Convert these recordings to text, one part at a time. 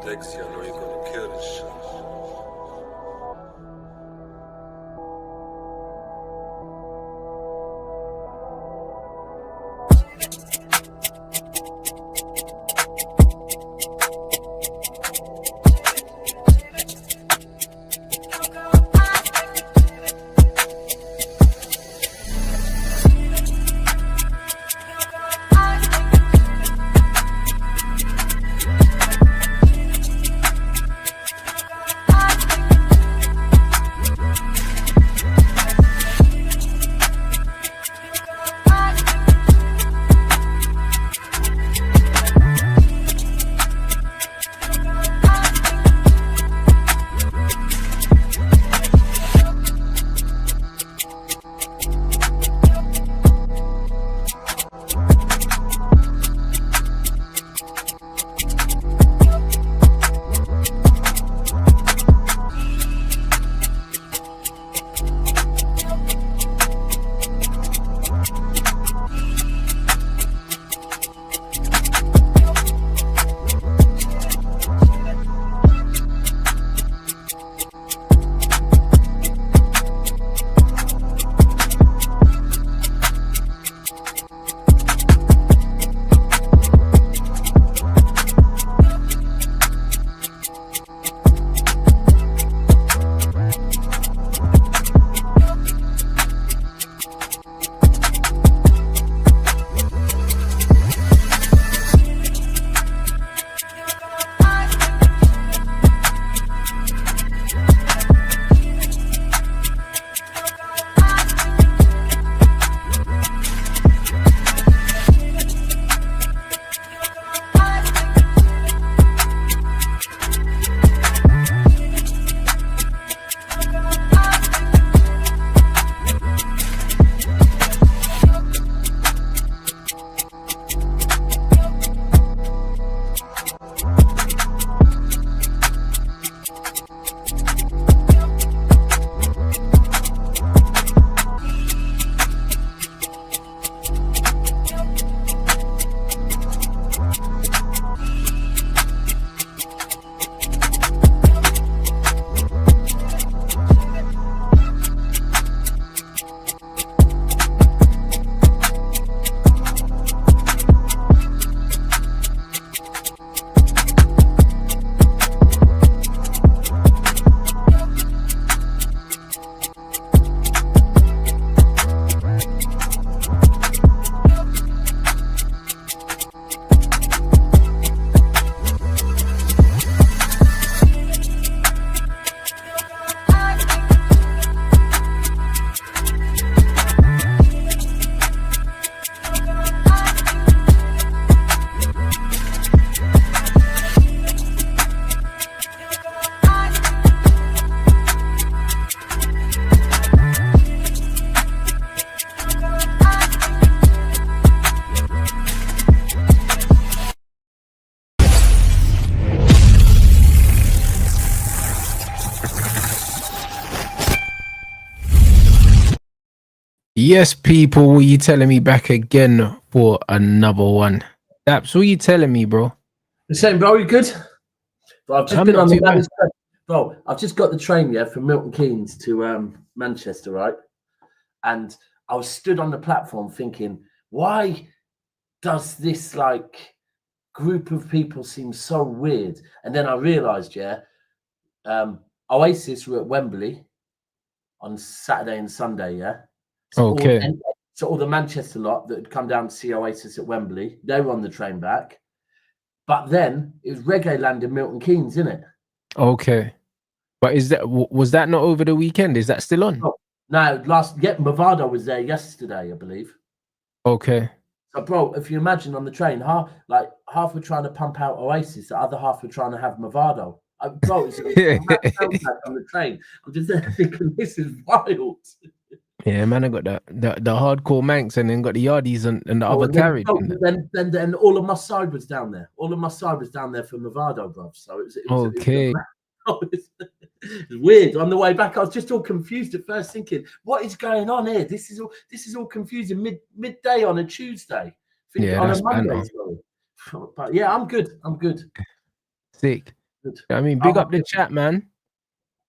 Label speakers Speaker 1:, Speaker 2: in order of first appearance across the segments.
Speaker 1: Dexy, I know you're gonna kill this shit.
Speaker 2: Yes, people, what you telling me back again for another one? Daps, what you telling me, bro?
Speaker 3: The same, bro. You good? Bro, I've just
Speaker 2: I'm
Speaker 3: been
Speaker 2: not
Speaker 3: on the
Speaker 2: too bad.
Speaker 3: baddest train. Bro, I've just got the train, yeah, from Milton Keynes to Manchester, right? And I was stood on the platform thinking, why does this like group of people seem so weird? And then I realised, yeah, Oasis were at Wembley on Saturday and Sunday, yeah. So
Speaker 2: Okay.
Speaker 3: all the Manchester lot that had come down to see Oasis at Wembley, they were on the train back. But then it was Reggae Land in Milton Keynes, isn't it?
Speaker 2: Okay. But was that not over the weekend? Is that still on?
Speaker 3: Oh, no, Movado was there yesterday, I believe.
Speaker 2: Okay.
Speaker 3: So, bro, if you imagine on the train, half were trying to pump out Oasis, the other half were trying to have Movado. Bro, it's a mad on the train. I'm just there thinking, this is wild.
Speaker 2: Yeah, man, I got the hardcore Manx and then got the Yardies and the other carriage.
Speaker 3: Then all of my side was down there. All of my side was down there for Movado, bro. So it was
Speaker 2: okay.
Speaker 3: It's weird. On the way back, I was just all confused at first, thinking, "What is going on here? This is all confusing." Midday on a Tuesday,
Speaker 2: Yeah,
Speaker 3: on
Speaker 2: that's
Speaker 3: a Monday.
Speaker 2: banter.
Speaker 3: Sorry. But yeah, I'm good. I'm good.
Speaker 2: Sick.
Speaker 3: Good.
Speaker 2: I mean, big up the chat, man.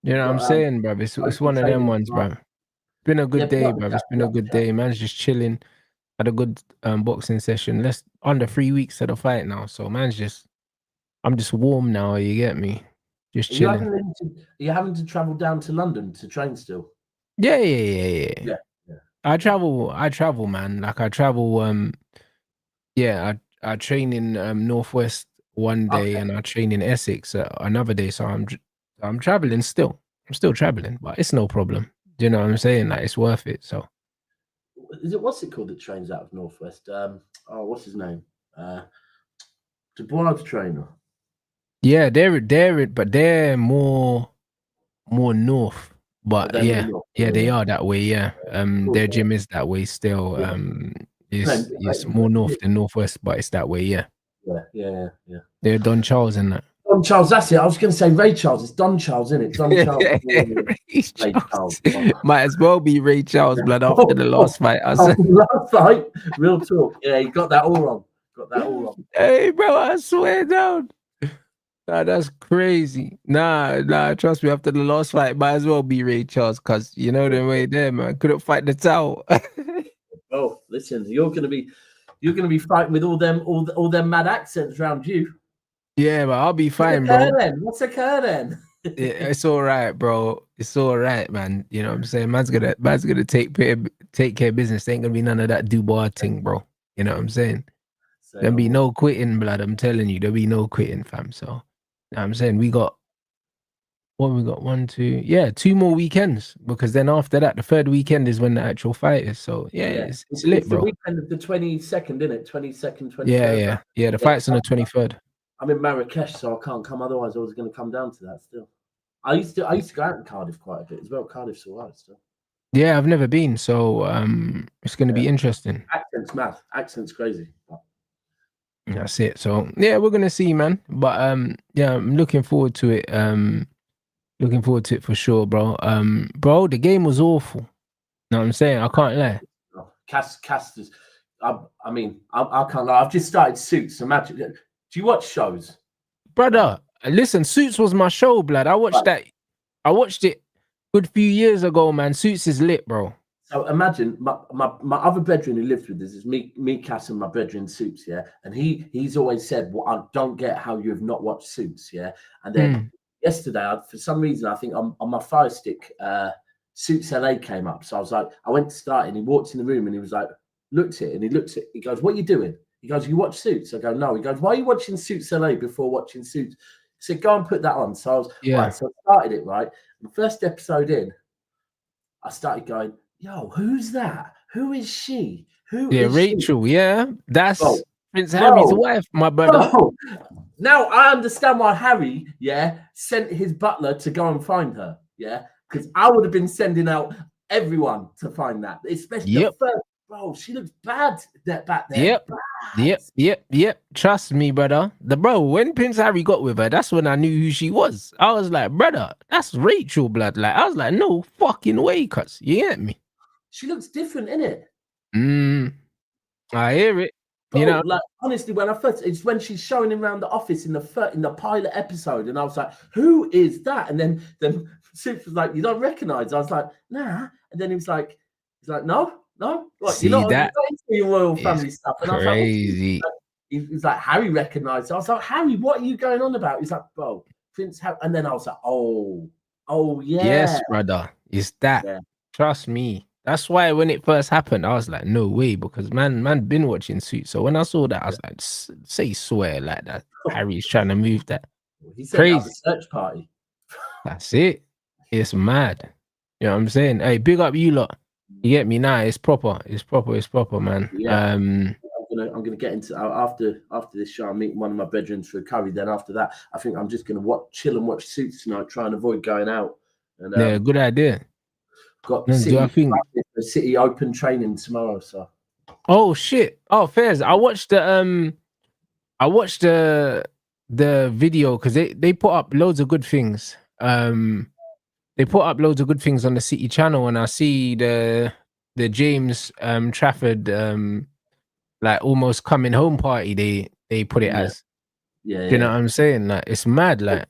Speaker 2: You know what I'm
Speaker 3: Got,
Speaker 2: saying, bruv? It's one of them ones, bruv. Been a good day, bruv. It's been a good day. Man's just chilling. Had a good boxing session. Under 3 weeks of the fight now. So I'm just warm now, you get me? Just chilling.
Speaker 3: Are you having to travel down to London to train still?
Speaker 2: Yeah. I travel, man. Like I travel, I train in Northwest one day and I train in Essex another day. So I'm traveling still. I'm still traveling, but it's no problem. Do you know what I'm saying? Like it's worth it. So
Speaker 3: what's it called that trains out of Northwest? What's his name? Dubois trainer.
Speaker 2: Yeah, they're more north. But they are that way. Yeah, their gym is that way still. It's more north than northwest, but it's that way. Yeah. They're Don Charles and that.
Speaker 3: Don Charles, that's it. I was going to say Ray Charles. It's Don Charles, isn't it? Don Charles.
Speaker 2: Ray Charles. Might as well be Ray Charles, blood, after the last fight.
Speaker 3: Last fight, real talk. Yeah, you got that all wrong.
Speaker 2: Hey, bro, I swear down. Nah, that's crazy. Nah, trust me, after the last fight, might as well be Ray Charles, because you know the way there, man. Couldn't fight the towel.
Speaker 3: Oh, listen, you're gonna be fighting with all them mad accents around you.
Speaker 2: Yeah, but I'll be fine, bro.
Speaker 3: What's occur then?
Speaker 2: Yeah, it's all right, bro. It's all right, man. You know what I'm saying? Man's gonna take care of business. There ain't gonna be none of that Dubois thing, bro. You know what I'm saying? There'll be no quitting, blood. I'm telling you, there'll be no quitting, fam. So, you know what I'm saying, we got 2 more weekends, because then after that, the third weekend is when the actual fight is. So it's lit, bro.
Speaker 3: The weekend of the 22nd, isn't it? 22nd, 23rd.
Speaker 2: Yeah. The fight's on the 23rd.
Speaker 3: I'm in Marrakesh, so I can't come. Otherwise, I was going to come down to that still. I used to go out in Cardiff quite a bit as well. Cardiff's all right still.
Speaker 2: Yeah, I've never been, so it's going to be interesting.
Speaker 3: Accent's mad. Accent's crazy.
Speaker 2: That's it. So yeah, we're gonna see, man. But I'm looking forward to it. Looking forward to it for sure, bro. Bro, the game was awful. Know what I'm saying? I can't lie.
Speaker 3: Casters. I mean, I can't lie. I've just started Suits. Imagine. Do you watch shows,
Speaker 2: brother? Listen, Suits was my show, blood. I watched that. I watched it a good few years ago, man. Suits is lit, bro.
Speaker 3: So imagine my other brethren who lives with us is me, Cass, and my brethren Suits, yeah. And he's always said, "Well, I don't get how you have not watched Suits, yeah." And then yesterday, for some reason, I think on my Fire Stick, Suits LA came up. So I was like, I went to start it, and he walked in the room, and he was like, looked at it, and he goes, "What are you doing?" He goes, "You watch Suits?" I go, "No." He goes, "Why are you watching Suits LA before watching Suits?" He said, "Go and put that on." So I was right. So I started it right. The first episode in, I started going, "Yo, who's that? Who is she? Who is
Speaker 2: Rachel,
Speaker 3: she?"
Speaker 2: Yeah. That's Prince Harry's wife, my brother.
Speaker 3: Now I understand why Harry, sent his butler to go and find her, because I would have been sending out everyone to find that, especially the first. Bro, she looks bad back there.
Speaker 2: Yep. Trust me, brother. When Prince Harry got with her, that's when I knew who she was. I was like, brother, that's Rachel, blood. Like, I was like, no fucking way, cuz. You get me?
Speaker 3: She looks different, innit?
Speaker 2: I hear it.
Speaker 3: Bro, you know, like honestly, it's when she's showing him around the office in the pilot episode, and I was like, who is that? And then Suits was like, you don't recognize? I was like, nah. And then he's like, no. Like, you're not into your royal family stuff. And
Speaker 2: crazy.
Speaker 3: I was like, he's like, Harry recognized. I was like, Harry, what are you going on about? He's like, bro, Prince Harry. And then I was like, oh yeah.
Speaker 2: Yes, brother. It's that. Yeah. Trust me. That's why when it first happened, I was like, no way, because man been watching Suits. So when I saw that, I was like, say swear like that. Harry's trying to move that.
Speaker 3: He said crazy. That was a search party.
Speaker 2: That's it. It's mad. You know what I'm saying? Hey, big up you lot. You get me now? It's proper. It's proper, man.
Speaker 3: Yeah. I'm gonna get into after this show. I'm meeting one of my brethren for a curry. Then after that, I think I'm just gonna chill and watch Suits tonight. Try and avoid going out. And,
Speaker 2: yeah, good idea.
Speaker 3: Got City Open training tomorrow. So.
Speaker 2: Oh shit! Oh, fairs. I watched the video because they put up loads of good things. They put up loads of good things on the City channel, and I see the James Trafford like almost coming home party. they put it as.
Speaker 3: Yeah,
Speaker 2: Do you know what I'm saying? Like, it's mad. Like,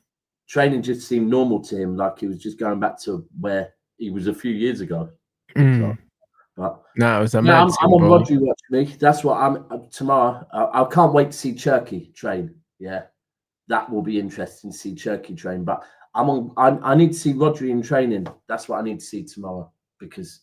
Speaker 3: training just seemed normal to him, like he was just going back to where he was a few years ago. So, but
Speaker 2: no, it was a
Speaker 3: yeah,
Speaker 2: mad
Speaker 3: I'm
Speaker 2: thing,
Speaker 3: on
Speaker 2: bro.
Speaker 3: Rodri watch me. That's what I'm tomorrow. I can't wait to see Cherky train. Yeah, that will be interesting to see Cherky train. But I need to see Rodri in training. That's what I need to see tomorrow, because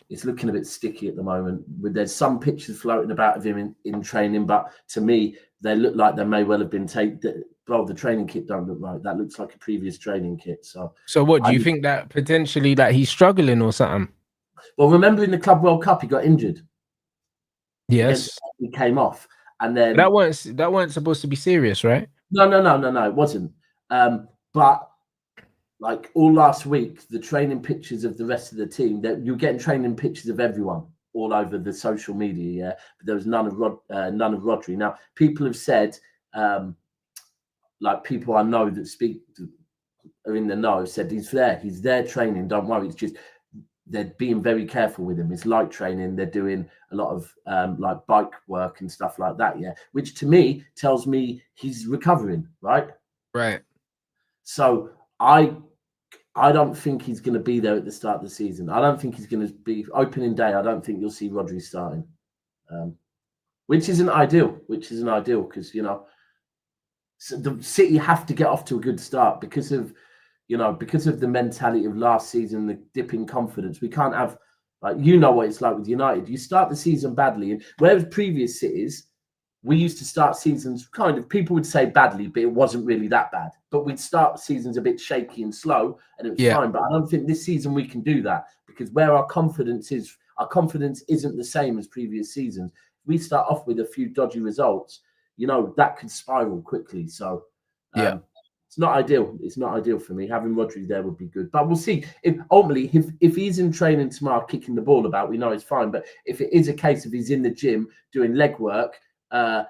Speaker 3: it's looking a bit sticky at the moment. There's some pictures floating about of him in training, but to me, they look like they may well have been taken. Well, the training kit don't look right. That looks like a previous training kit. So
Speaker 2: what do you think, that potentially that he's struggling or something?
Speaker 3: Well, remember in the Club World Cup, he got injured.
Speaker 2: Yes,
Speaker 3: he came off, and then
Speaker 2: that weren't supposed to be serious, right?
Speaker 3: No, it wasn't. But like all last week, the training pictures of the rest of the team, that you're getting training pictures of everyone all over the social media, yeah. But there was none of Rodri. Now, people have said, like people I know that are in the know, said he's there training. Don't worry, it's just they're being very careful with him. It's light training. They're doing a lot of like bike work and stuff like that, yeah. Which to me tells me he's recovering, right?
Speaker 2: Right.
Speaker 3: So I don't think he's going to be there at the start of the season. I don't think he's going to be opening day. I don't think you'll see Rodri starting, which isn't ideal. Because so the City have to get off to a good start because of the mentality of last season, the dip in confidence. We can't have what it's like with United. You start the season badly, and whereas previous cities, we used to start seasons kind of, people would say badly, but it wasn't really that bad. But we'd start seasons a bit shaky and slow, and it was fine. But I don't think this season we can do that, because where our confidence isn't the same as previous seasons. If we start off with a few dodgy results, that could spiral quickly. So it's not ideal. It's not ideal for me. Having Rodri there would be good. But we'll see. If he's in training tomorrow kicking the ball about, we know it's fine. But if it is a case of he's in the gym doing leg work, and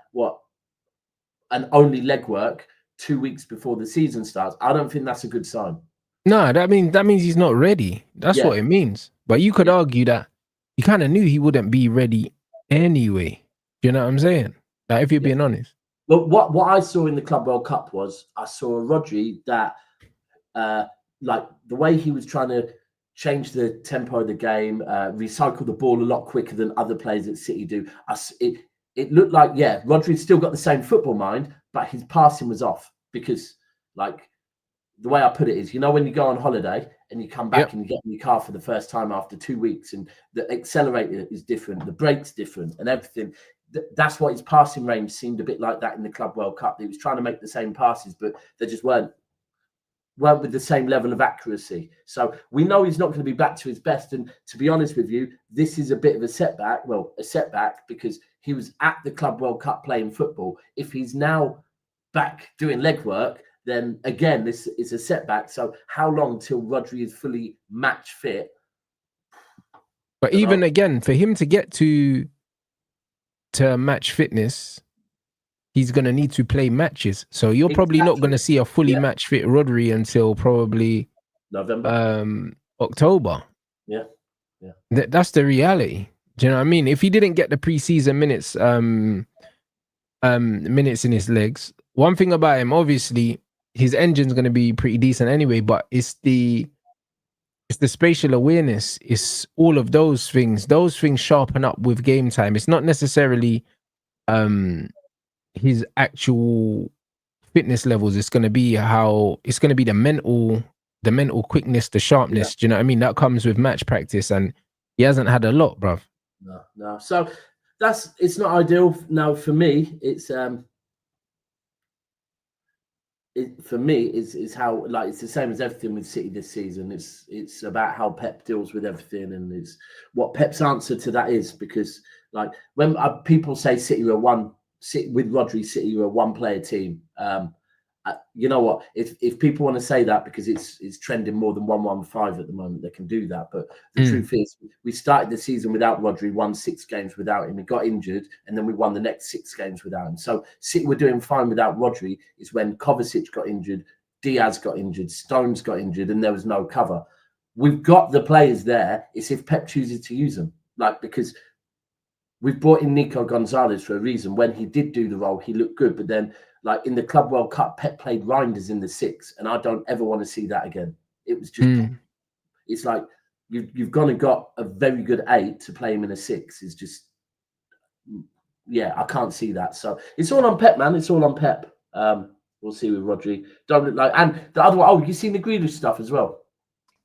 Speaker 3: only leg work 2 weeks before the season starts, I don't think that's a good sign.
Speaker 2: No, that means he's not ready. That's what it means. But you could argue that you kind of knew he wouldn't be ready anyway. Do you know what I'm saying? Like, if you're being honest.
Speaker 3: Well, what I saw in the Club World Cup was I saw a Rodri that, like the way he was trying to change the tempo of the game, recycle the ball a lot quicker than other players at City do. It looked like, Rodri's still got the same football mind, but his passing was off, because, like, the way I put it is, when you go on holiday and you come back and you get in your car for the first time after 2 weeks, and the accelerator is different, the brake's different, and everything. That's what his passing range seemed a bit like that in the Club World Cup. He was trying to make the same passes, but they just weren't with the same level of accuracy. So we know he's not going to be back to his best. And to be honest with you, this is a bit of a setback. Well, a setback because he was at the Club World Cup playing football. If he's now back doing leg work, then again, this is a setback. So how long till Rodri is fully match fit?
Speaker 2: But even again, for him to get to match fitness, he's going to need to play matches. So you're probably not going to see a fully match fit Rodri until probably
Speaker 3: November,
Speaker 2: October.
Speaker 3: Yeah.
Speaker 2: That's the reality. Do you know what I mean? If he didn't get the preseason minutes in his legs, one thing about him, obviously, his engine's going to be pretty decent anyway, but it's the spatial awareness. It's all of those things. Those things sharpen up with game time. It's not necessarily his actual fitness levels. It's going to be the mental quickness, the sharpness. Do you know what I mean? That comes with match practice, and he hasn't had a lot, bruv.
Speaker 3: No. So it's not ideal. Now for me, it's for me is how, like, it's the same as everything with City this season. It's about how Pep deals with everything, and it's what Pep's answer to that is, because, like, when people say City with Rodri, City are a one-player team. You know what? If people want to say that because it's trending more than 115 at the moment, they can do that. But the truth is, we started the season without Rodri, won 6 games without him. He got injured, and then we won the next 6 games without him. So City were doing fine without Rodri. Is when Kovacic got injured, Diaz got injured, Stones got injured, and there was no cover. We've got the players there. It's if Pep chooses to use them, like, because we've brought in Nico Gonzalez for a reason. When he did do the role, he looked good. But then, like in the Club World Cup, Pep played Reinders in the 6, and I don't ever want to see that again. It was just, it's like you've gone and got a very good 8 to play him in a 6. Is just, yeah, I can't see that. So it's all on Pep, man. It's all on Pep. We'll see with Rodri. Don't look like, and the other one. Oh, you seen the Grealish stuff as well?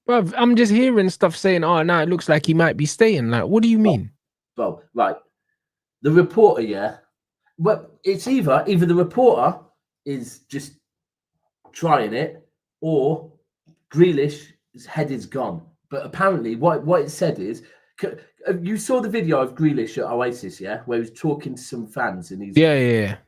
Speaker 2: Bruv, I'm just hearing stuff saying, "Oh, now it looks like he might be staying." Like, what do you mean?
Speaker 3: Well, right. The reporter, yeah. Well, it's either the reporter is just trying it, or Grealish's head is gone. But apparently, what it said is, you saw the video of Grealish at Oasis, yeah, where he was talking to some fans, and he's
Speaker 2: yeah.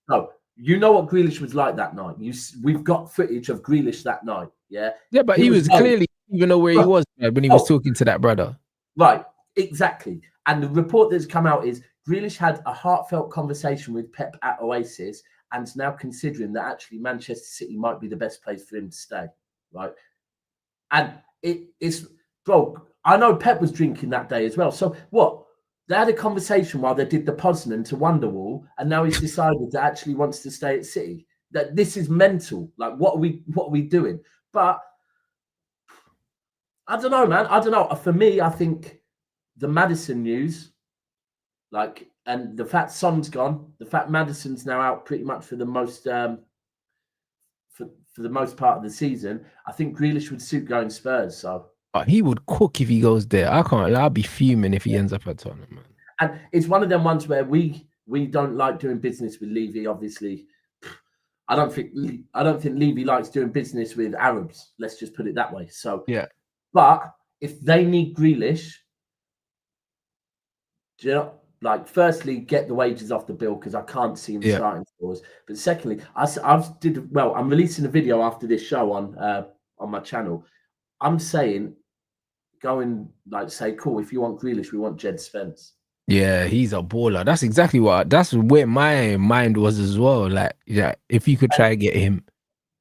Speaker 3: No, you know what Grealish was like that night. We've got footage of Grealish that night, yeah.
Speaker 2: Yeah, but he was clearly even know where he was when he was talking to that brother.
Speaker 3: Right, exactly. And the report that's come out is Grealish had a heartfelt conversation with Pep at Oasis, and is now considering that actually Manchester City might be the best place for him to stay, right? And it's, bro, I know Pep was drinking that day as well. So what? They had a conversation while they did the Poznan to Wonderwall, and now he's decided that actually wants to stay at City. That this is mental. Like, what are we doing? But I don't know, man. I don't know. For me, I think the Maddison news, like, and the fact Son's gone, the fact Maddison's now out pretty much for the most for the most part of the season, I think Grealish would suit going Spurs. So
Speaker 2: he would cook if he goes there. I can't. I'll be fuming if he ends up at Tottenham, man.
Speaker 3: And it's one of them ones where we don't like doing business with Levy. Obviously, I don't think Levy likes doing business with Arabs. Let's just put it that way. So
Speaker 2: yeah.
Speaker 3: But if they need Grealish, do you know, like, firstly, get the wages off the bill, because I can't see him starting scores. But secondly, I'm releasing a video after this show on my channel. I'm saying, go and say, cool, if you want Grealish, we want Jed Spence.
Speaker 2: Yeah, he's a baller. That's exactly that's where my mind was as well. Like, yeah, if you could try and get him.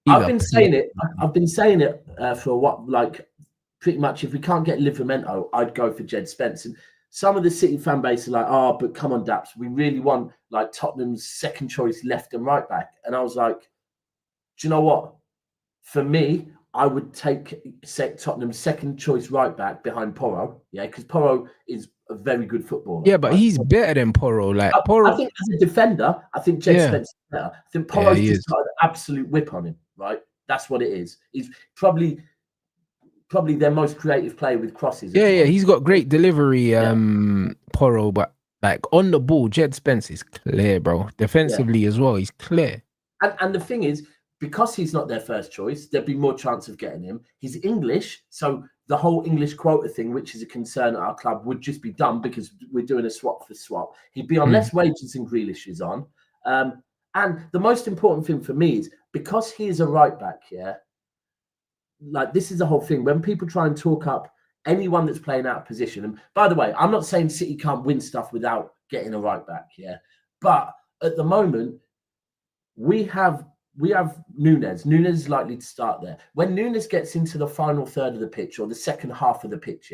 Speaker 3: I've been saying it for a while. Like, pretty much, if we can't get Livramento, I'd go for Jed Spence. And some of the City fan base are like, oh, but come on, Daps, we really want like Tottenham's second choice left and right back. And I was like, do you know what? For me, I would take Tottenham's second choice right back behind Porro. Yeah, because Porro is a very good footballer.
Speaker 2: Yeah, but he's better than Porro. Like, Porro,
Speaker 3: I think as a defender, I think Jed Spence is better. I think Porro's just got an absolute whip on him, right? That's what it is. He's probably their most creative player with crosses.
Speaker 2: Yeah, he's got great delivery, Porro, but like on the ball, Jed Spence is clear, bro. Defensively as well, he's clear.
Speaker 3: And the thing is, because he's not their first choice, there'd be more chance of getting him. He's English, so the whole English quota thing, which is a concern at our club, would just be done because we're doing a swap for swap. He'd be on less wages than Grealish is on. And the most important thing for me is, because he is a right back, like, this is the whole thing. When people try and talk up anyone that's playing out of position, and by the way, I'm not saying City can't win stuff without getting a right back, but at the moment, we have Nunes. Nunes is likely to start there. When Nunes gets into the final third of the pitch, or the second half of the pitch,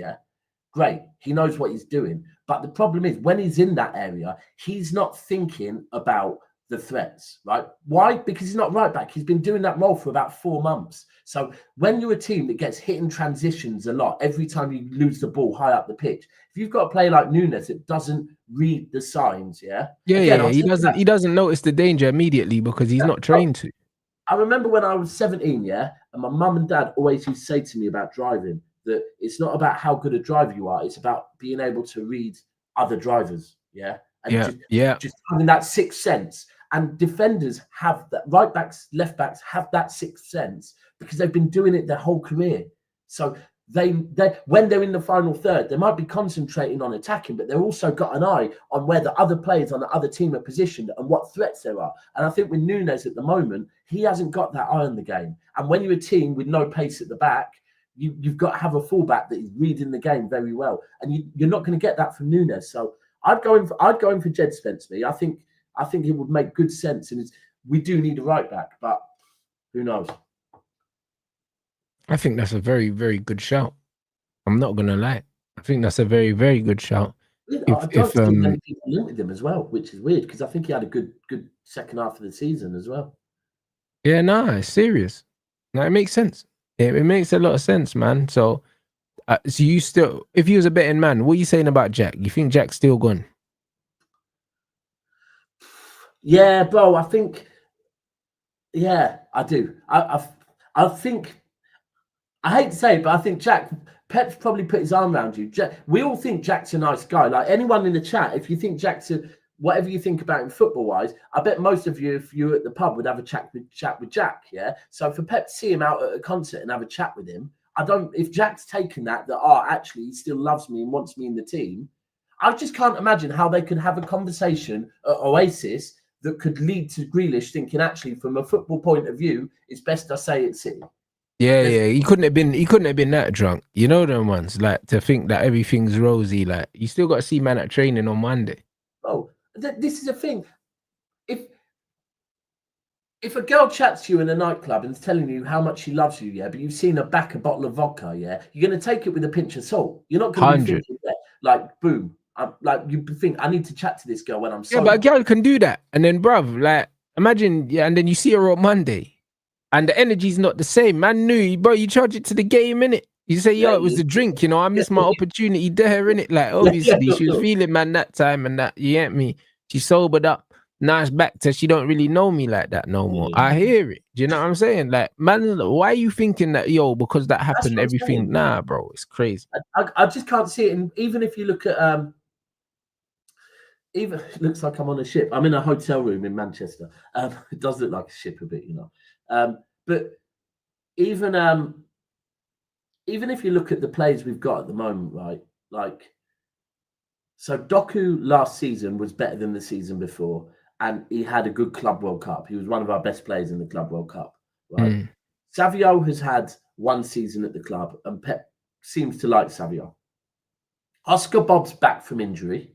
Speaker 3: great. He knows what he's doing. But the problem is, when he's in that area, he's not thinking about the threats, right? Why? Because he's not right back. He's been doing that role for about 4 months. So when you're a team that gets hit in transitions a lot, every time you lose the ball high up the pitch, if you've got a player like Nunes that doesn't read the signs, he
Speaker 2: doesn't notice the danger immediately because he's not trained to.
Speaker 3: I remember when I was 17, and my mum and dad always used to say to me about driving that it's not about how good a driver you are, it's about being able to read other drivers, just having that sixth sense. And defenders have that, right backs, left backs have that sixth sense because they've been doing it their whole career. So they when they're in the final third, they might be concentrating on attacking, but they've also got an eye on where the other players on the other team are positioned and what threats there are. And I think with Nunes at the moment, he hasn't got that eye on the game. And when you're a team with no pace at the back, you've got to have a fullback that is reading the game very well, and you're not going to get that from Nunes. So I'd go in for Jed Spence. I think it would make good sense, and we do need a right back, but who knows?
Speaker 2: I think that's a very, very good shout. I'm not gonna lie. I think that's a very, very good shout.
Speaker 3: I don't see many people linked with him as well, which is weird because I think he had a good second half of the season as well.
Speaker 2: Yeah, it's serious. No, it makes sense. It makes a lot of sense, man. So you still, if you was a betting man, what are you saying about Jack? You think Jack's still gone?
Speaker 3: Yeah, bro. I think. Yeah, I do. I think. I hate to say it, but I think Pep's probably put his arm around you. We all think Jack's a nice guy. Like anyone in the chat, if you think Jack's whatever you think about him football-wise, I bet most of you, if you're at the pub, would have a chat with Jack, yeah? So for Pep to see him out at a concert and have a chat with him, if Jack's taken that actually he still loves me and wants me in the team, I just can't imagine how they could have a conversation at Oasis that could lead to Grealish thinking, actually, from a football point of view, it's best I say it's City.
Speaker 2: Yeah, he couldn't have been that drunk. You know them ones, like to think that everything's rosy. Like you still got to see man at training on Monday.
Speaker 3: Oh, this is a thing. If a girl chats to you in a nightclub and is telling you how much she loves you, yeah, but you've seen her back a bottle of vodka, yeah, you're going to take it with a pinch of salt. You're not going to be thinking, like, boom. Like you think I need to chat to this girl when I'm sober.
Speaker 2: Yeah, but a girl can do that, and then, bruv, like imagine, and then you see her on Monday. And the energy's not the same. Man knew, bro, you charge it to the game, innit? You say, yo, it was a drink, I missed my opportunity there, innit? Like, obviously, she was feeling, man, that time and that, you get me? She sobered up. Now it's back to she don't really know me like that no more. I hear it. Do you know what I'm saying? Like, man, why are you thinking that, because that happened, everything? Nah, bro, it's crazy.
Speaker 3: I just can't see it. And even if you look at, even it looks like I'm on a ship. I'm in a hotel room in Manchester. It does look like a ship a bit, but even if you look at the players we've got at the moment, right? Like, so Doku last season was better than the season before, and he had a good Club World Cup. He was one of our best players in the Club World Cup, right? Savio has had one season at the club, and Pep seems to like Savio. Oscar Bob's back from injury.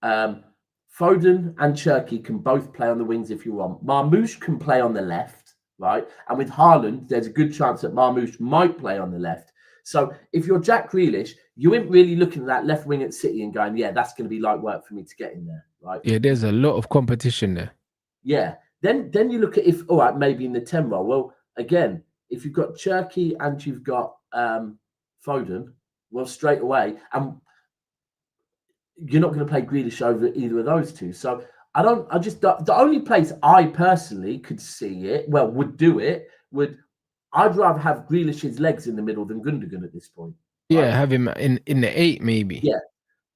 Speaker 3: Foden and Cherky can both play on the wings if you want. Marmoush can play on the left, right? And with Haaland, there's a good chance that Marmoush might play on the left. So if you're Jack Grealish, you ain't really looking at that left wing at City and going, yeah, that's going to be light work for me to get in there, right?
Speaker 2: Yeah, there's a lot of competition there.
Speaker 3: Yeah. Then you look at all right, maybe in the 10 role. Well, again, if you've got Cherky and you've got Foden, well, straight away, and you're not going to play Grealish over either of those two. So the only place I personally could see it, would do it, I'd rather have Grealish's legs in the middle than Gundogan at this point.
Speaker 2: Yeah, right? Have him in the 8 maybe.
Speaker 3: Yeah,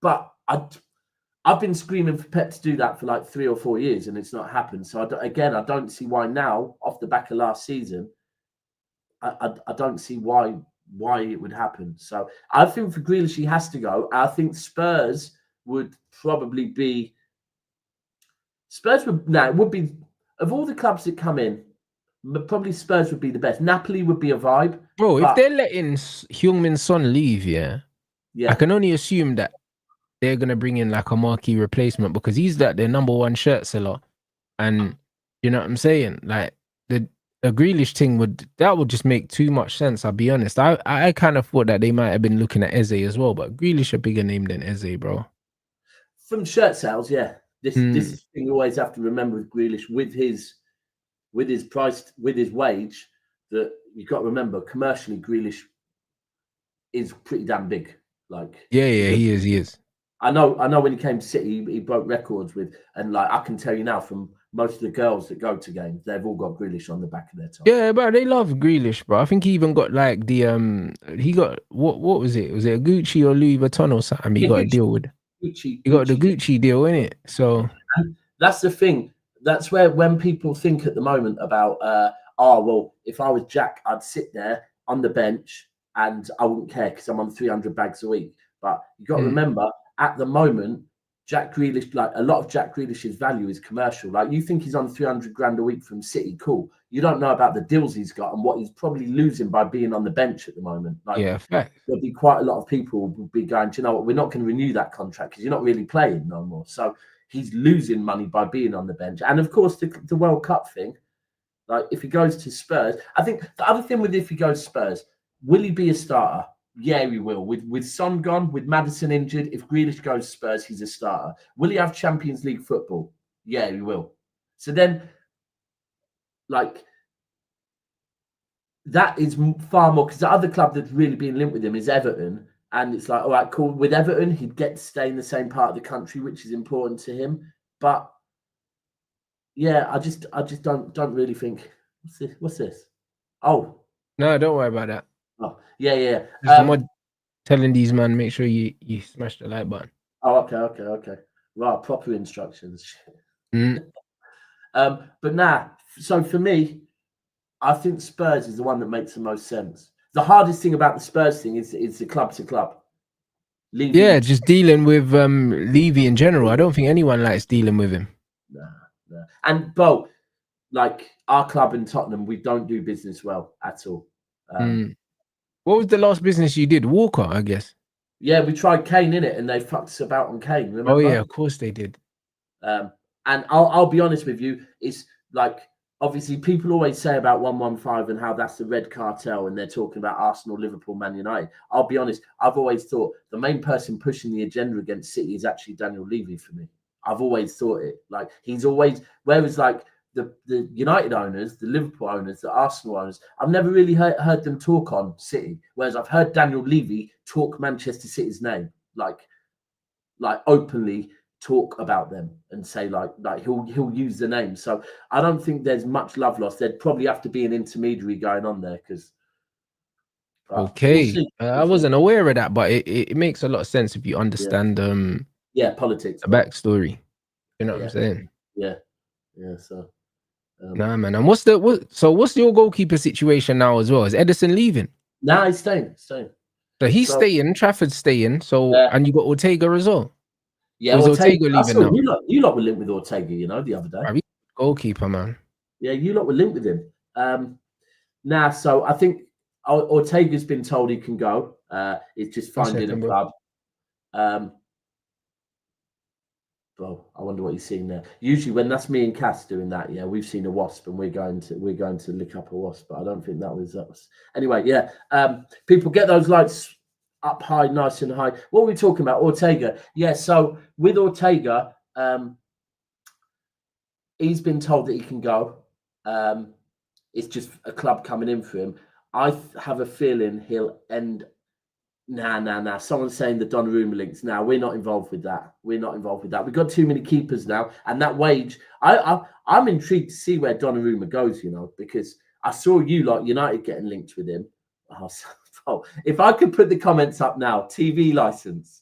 Speaker 3: but I've been screaming for Pep to do that for like 3 or 4 years and it's not happened. So I don't see why now, off the back of last season, I don't see why it would happen. So I think for Grealish, he has to go. I think Spurs would probably be it would be, of all the clubs that come in, probably Spurs would be the best. Napoli would be a vibe.
Speaker 2: Bro, if they're letting Heung-min Son leave, yeah, I can only assume that they're going to bring in like a marquee replacement because he's their number one shirt seller. And you know what I'm saying? Like the Grealish thing would just make too much sense, I'll be honest. I kind of thought that they might have been looking at Eze as well, but Grealish a bigger name than Eze, bro.
Speaker 3: From shirt sales, yeah. This thing you always have to remember with Grealish, with his price, with his wage, that you've got to remember commercially, Grealish is pretty damn big. Like
Speaker 2: he is. I
Speaker 3: know when he came to City, he broke records with, and like I can tell you now from most of the girls that go to games, they've all got Grealish on the back of their top.
Speaker 2: Yeah, but they love Grealish, bro. I think he even got like the he got what was it? Was it a Gucci or Louis Vuitton or something? He got a deal with.
Speaker 3: Gucci.
Speaker 2: You got the Gucci deal, innit? So
Speaker 3: and that's the thing. That's where when people think at the moment about, if I was Jack, I'd sit there on the bench and I wouldn't care because I'm on 300 bags a week. But you got to remember, at the moment, Jack Grealish, like a lot of Jack Grealish's value is commercial. Like you think he's on 300 grand a week from City, cool. You don't know about the deals he's got and what he's probably losing by being on the bench at the moment. Like,
Speaker 2: fact.
Speaker 3: There'll be quite a lot of people will be going, do you know what, we're not going to renew that contract because you're not really playing no more. So he's losing money by being on the bench. And of course, the World Cup thing, like if he goes to Spurs, I think the other thing with if he goes to Spurs, will he be a starter? Yeah, he will. With Son gone, with Maddison injured, if Grealish goes Spurs, he's a starter. Will he have Champions League football? Yeah, he will. So then, like, that is far more, because the other club that's really been linked with him is Everton. And it's like, all right, cool. With Everton, he'd get to stay in the same part of the country, which is important to him. But yeah, I just don't really think. What's this? Oh,
Speaker 2: no, don't worry about that.
Speaker 3: oh, yeah.
Speaker 2: Just telling these man, make sure you smash the like button.
Speaker 3: Oh, okay. Right, proper instructions. But nah. So for me, I think Spurs is the one that makes the most sense. The hardest thing about the Spurs thing is the club to club. Levy.
Speaker 2: Yeah, just dealing with Levy in general. I don't think anyone likes dealing with him.
Speaker 3: Nah. And Bo, like our club in Tottenham, we don't do business well at all.
Speaker 2: What was the last business you did? Walker, I guess.
Speaker 3: Yeah, we tried Kane in it, and they fucked us about on Kane. Remember?
Speaker 2: Oh yeah, of course they did.
Speaker 3: And I'll be honest with you, it's like obviously people always say about 115 and how that's the red cartel, and they're talking about Arsenal, Liverpool, Man United. I'll be honest, I've always thought the main person pushing the agenda against City is actually Daniel Levy for me. I've always thought it. Like he's always, whereas like the United owners, the Liverpool owners, the Arsenal owners, I've never really heard them talk on City. Whereas I've heard Daniel Levy talk Manchester City's name, like openly talk about them and say like he'll use the name. So I don't think there's much love lost. There'd probably have to be an intermediary going on there because.
Speaker 2: Okay, I wasn't aware of that, but it makes a lot of sense if you understand
Speaker 3: politics,
Speaker 2: the backstory. You know what I'm saying?
Speaker 3: Yeah. So.
Speaker 2: Nah, man. And what's your goalkeeper situation now as well? Is Edison leaving?
Speaker 3: Nah, he's staying.
Speaker 2: So he's staying. Trafford's staying. So and you got Ortega as well.
Speaker 3: Yeah,
Speaker 2: was Ortega leaving now?
Speaker 3: You lot were linked with Ortega, you know, the other day.
Speaker 2: Goalkeeper, man.
Speaker 3: Yeah, you lot were linked with him. Now, so I think Ortega's been told he can go. It's just finding a club. Well, I wonder what he's seeing there. Usually, when that's me and Cass doing that, yeah, we've seen a wasp and we're going to lick up a wasp. But I don't think that was us. Anyway, yeah. People get those lights up high, nice and high. What are we talking about? Ortega. Yeah. So with Ortega, he's been told that he can go. It's just a club coming in for him. I have a feeling he'll end. Nah. Someone's saying the Donnarumma links. Now we're not involved with that. We've got too many keepers now, and that wage. I'm intrigued to see where Donnarumma goes. You know, because I saw you like United getting linked with him. Oh, if I could put the comments up now, TV license.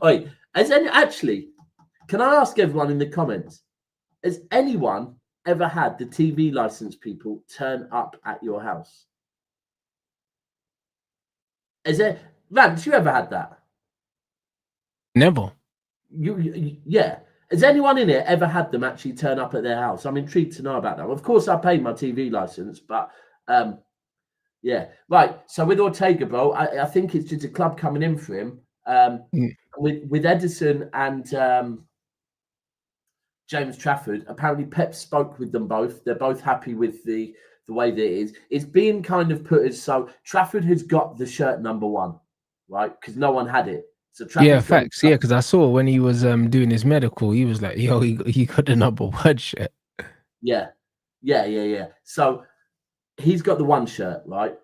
Speaker 3: Wait, can I ask everyone in the comments? Has anyone ever had the TV license people turn up at your house? Rants, you ever had that?
Speaker 2: Never.
Speaker 3: Yeah. Has anyone in here ever had them actually turn up at their house? I'm intrigued to know about that. Of course, I paid my TV license, but yeah. Right. So with Ortega, bro, I think it's just a club coming in for him. With Edison and James Trafford, apparently Pep spoke with them both. They're both happy with the way that it is. It's being kind of put as so Trafford has got the shirt number 1, right? Because no one had it. So Trafford's
Speaker 2: facts. Yeah, because I saw when he was doing his medical, he was like, yo, he got the number 1 shirt.
Speaker 3: Yeah. So he's got the 1 shirt, right?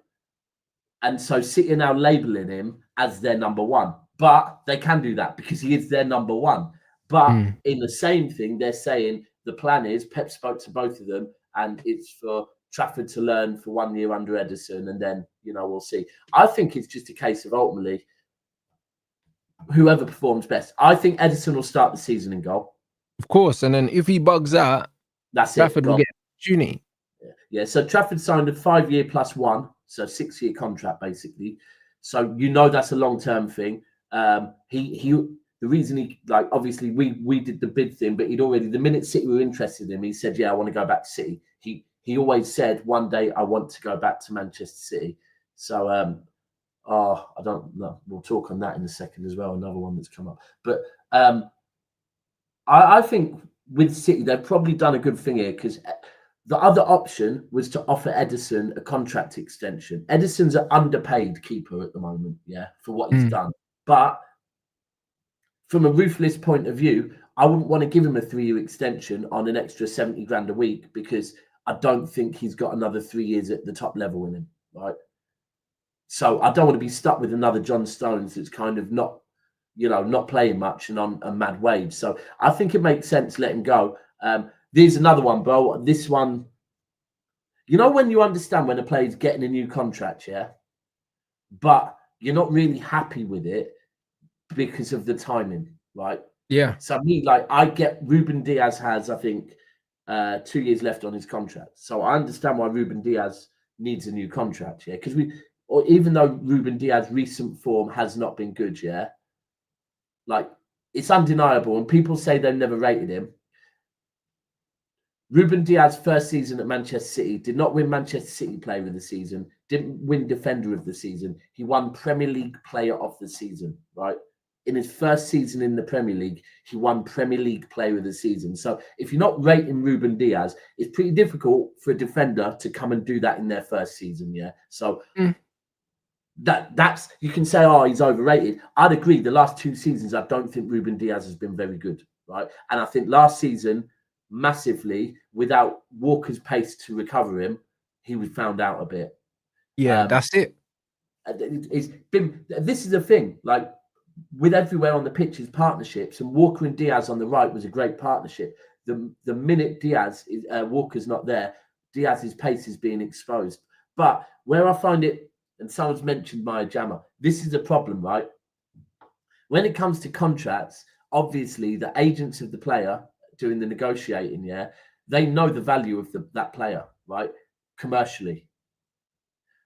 Speaker 3: And so City are now labeling him as their number 1. But they can do that because he is their number 1. But in the same thing, they're saying the plan is Pep spoke to both of them, and it's for Trafford to learn for 1 year under Edison, and then, you know, we'll see. I think it's just a case of ultimately whoever performs best. I think Edison will start the season in goal.
Speaker 2: Of course, and then if he bugs out, Trafford will get an opportunity.
Speaker 3: Yeah, so Trafford signed a 5 year plus 1, so 6 year contract basically. So you know that's a long term thing. The reason he, like, obviously we did the bid thing, but he'd already, the minute City were interested in him, he said, yeah, I want to go back to City. He always said, one day I want to go back to Manchester City. So, I don't know. We'll talk on that in a second as well. Another one that's come up. But I think with City, they've probably done a good thing here because The other option was to offer Ederson a contract extension. Ederson's an underpaid keeper at the moment, yeah, for what he's done. But from a ruthless point of view, I wouldn't want to give him a 3-year extension on an extra 70 grand a week because I don't think he's got another 3 years at the top level in him, right? So I don't want to be stuck with another John Stones that's kind of not, not playing much and on a mad wage. So I think it makes sense to let him go. There's another one, bro. This one, when you understand when a player's getting a new contract, yeah, but you're not really happy with it because of the timing, right?
Speaker 2: Yeah.
Speaker 3: So I get Ruben Diaz has, I think, 2 years left on his contract. So I understand why Ruben Diaz needs a new contract, yeah, because even though Ruben Diaz's recent form has not been good, yeah, it's undeniable, and people say they've never rated him. Ruben Diaz's first season at Manchester City did not win Manchester City Player of the Season, didn't win Defender of the Season. He won Premier League Player of the Season, right? In his first season in the Premier League, he won Premier League Player of the Season. So if you're not rating Ruben Diaz, it's pretty difficult for a defender to come and do that in their first season, yeah? So that's, you can say, oh, he's overrated. I'd agree. The last 2 seasons, I don't think Ruben Diaz has been very good, right? And I think last season, massively, without Walker's pace to recover him, he was found out a bit.
Speaker 2: Yeah, that's it.
Speaker 3: It's been, this is the thing, with everywhere on the pitch is partnerships, and Walker and Diaz on the right was a great partnership. The minute Walker's not there, Diaz's pace is being exposed. But where I find it, and someone's mentioned Maya Jama, this is a problem, right? When it comes to contracts, obviously the agents of the player doing the negotiating, yeah, they know the value of that player, right? Commercially.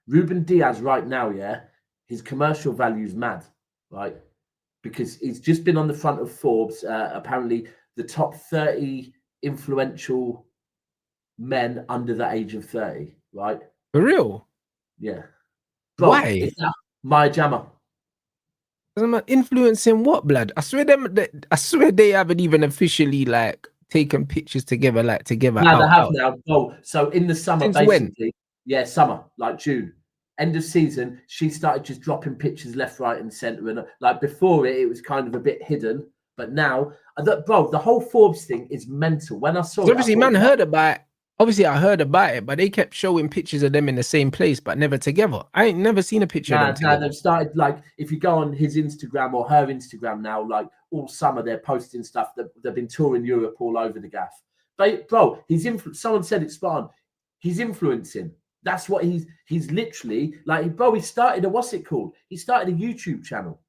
Speaker 3: Ruben Diaz right now, yeah, his commercial value is mad, right? Because he's just been on the front of Forbes, apparently the top 30 influential men under the age of 30, right?
Speaker 2: For real?
Speaker 3: Yeah.
Speaker 2: Bro, why?
Speaker 3: It's Maya Jama.
Speaker 2: Influencing what, blood? I swear they haven't even officially taken pictures together, together.
Speaker 3: No, they have now. Oh, so in the summer,
Speaker 2: Since
Speaker 3: basically,
Speaker 2: when?
Speaker 3: Yeah, summer, June. End of season, she started just dropping pictures left, right, and centre. And before it was kind of a bit hidden, but now, bro, the whole Forbes thing is mental. When I saw it,
Speaker 2: obviously, man, heard about it. Obviously, I heard about it, but they kept showing pictures of them in the same place, but never together. I ain't never seen a picture of them together.
Speaker 3: They've started, if you go on his Instagram or her Instagram now, all summer, they're posting stuff. They've been touring Europe all over the gaff. But, bro, someone said it spot on. He's influencing. That's what he's literally, bro, he started he started a YouTube channel.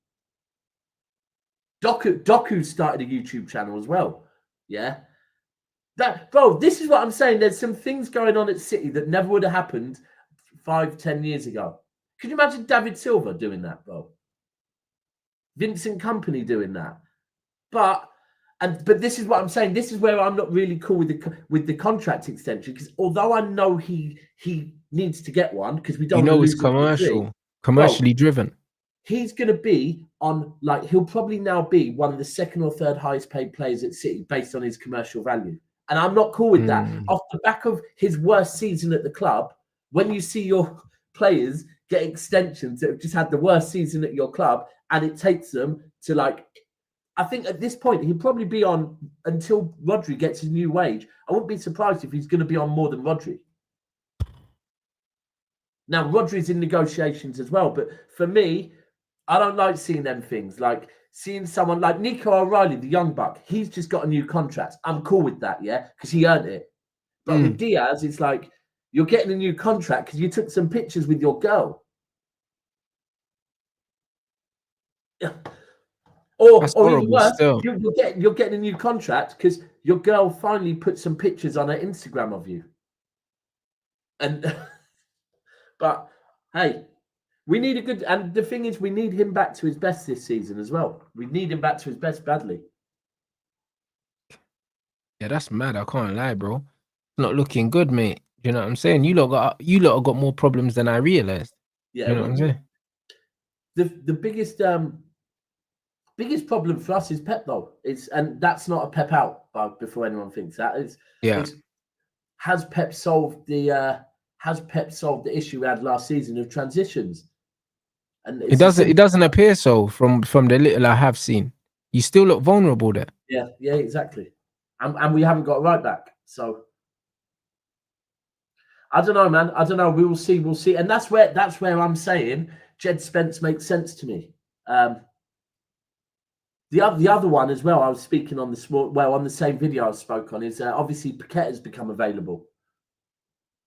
Speaker 3: Doku started a YouTube channel as well. Yeah. Bro, this is what I'm saying. There's some things going on at City that never would have happened 5-10 years ago. Could you imagine David Silva doing that, bro? Vincent Kompany doing that. But this is what I'm saying. This is where I'm not really cool with the contract extension, because although I know he needs to get one, because we don't know
Speaker 2: it's commercially driven.
Speaker 3: He's going to be on, he'll probably now be one of the second or third highest paid players at City based on his commercial value. And I'm not cool with that. Off the back of his worst season at the club, when you see your players get extensions that have just had the worst season at your club, and it takes them to I think at this point he'll probably be on, until Rodri gets his new wage, I wouldn't be surprised if he's going to be on more than Rodri. Now, Rodri's in negotiations as well, but for me, I don't like seeing them things. Seeing someone like Nico O'Reilly, the young buck, he's just got a new contract. I'm cool with that, yeah, because he earned it. But with Diaz, it's you're getting a new contract because you took some pictures with your girl. Yeah. Or even worse, you're getting a new contract because your girl finally put some pictures on her Instagram of you. And but hey, we need a good, and the thing is, we need him back to his best this season as well. We need him back to his best badly.
Speaker 2: Yeah, that's mad. I can't lie, bro. It's not looking good, mate. You know what I'm saying? You lot have got more problems than I realized.
Speaker 3: Yeah,
Speaker 2: you know what I'm saying?
Speaker 3: The biggest problem for us is Pep, though. And that's not a Pep out, before anyone thinks that. has Pep solved the issue we had last season of transitions? And
Speaker 2: It doesn't appear so from the little I have seen. You still look vulnerable there.
Speaker 3: Yeah, exactly. And we haven't got a right back. So I don't know, man. I don't know. We will see. We'll see. And that's where I'm saying Jed Spence makes sense to me. The other one as well, I was speaking on on the same video I spoke on, is obviously Paqueta has become available.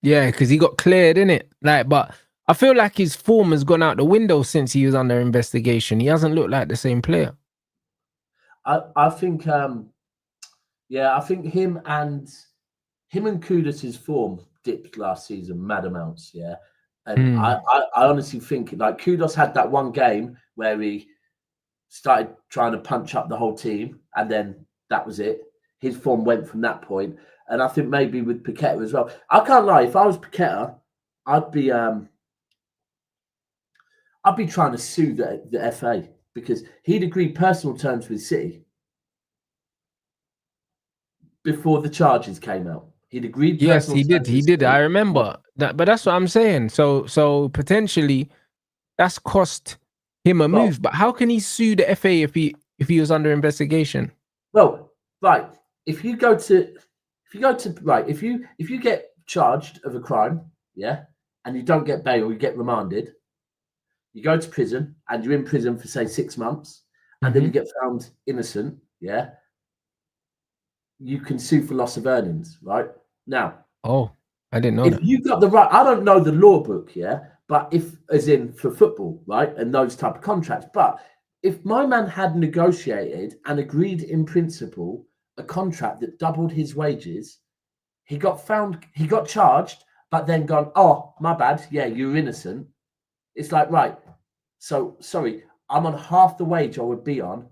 Speaker 2: Yeah, because he got cleared, innit? Like, but I feel like his form has gone out the window since he was under investigation. He hasn't looked like the same player.
Speaker 3: I think I think him and Kudus' form dipped last season, mad amounts, yeah. And I honestly think like Kudus had that one game where he started trying to punch up the whole team, and then that was it. His form went from that point. And I think maybe with Paqueta as well. I can't lie, if I was Paqueta, I'd be trying to sue the FA because he'd agreed personal terms with City before the charges came out. He'd agreed.
Speaker 2: Yes, he did. He did. I remember that. But that's what I'm saying. So potentially, that's cost him a move. But how can he sue the FA if he was under investigation?
Speaker 3: Well, right. If you get charged of a crime, yeah, and you don't get bail, you get remanded. You go to prison, and you're in prison for say 6 months, and then you get found innocent, yeah. You can sue for loss of earnings, right? Now,
Speaker 2: I didn't know
Speaker 3: if
Speaker 2: that.
Speaker 3: you got the right, I don't know the law book, yeah, but if, as in for football, right, and those type of contracts, but if my man had negotiated and agreed in principle a contract that doubled his wages, he got charged, but then gone, oh, my bad, yeah, you're innocent. It's like, right, so sorry, I'm on half the wage I would be on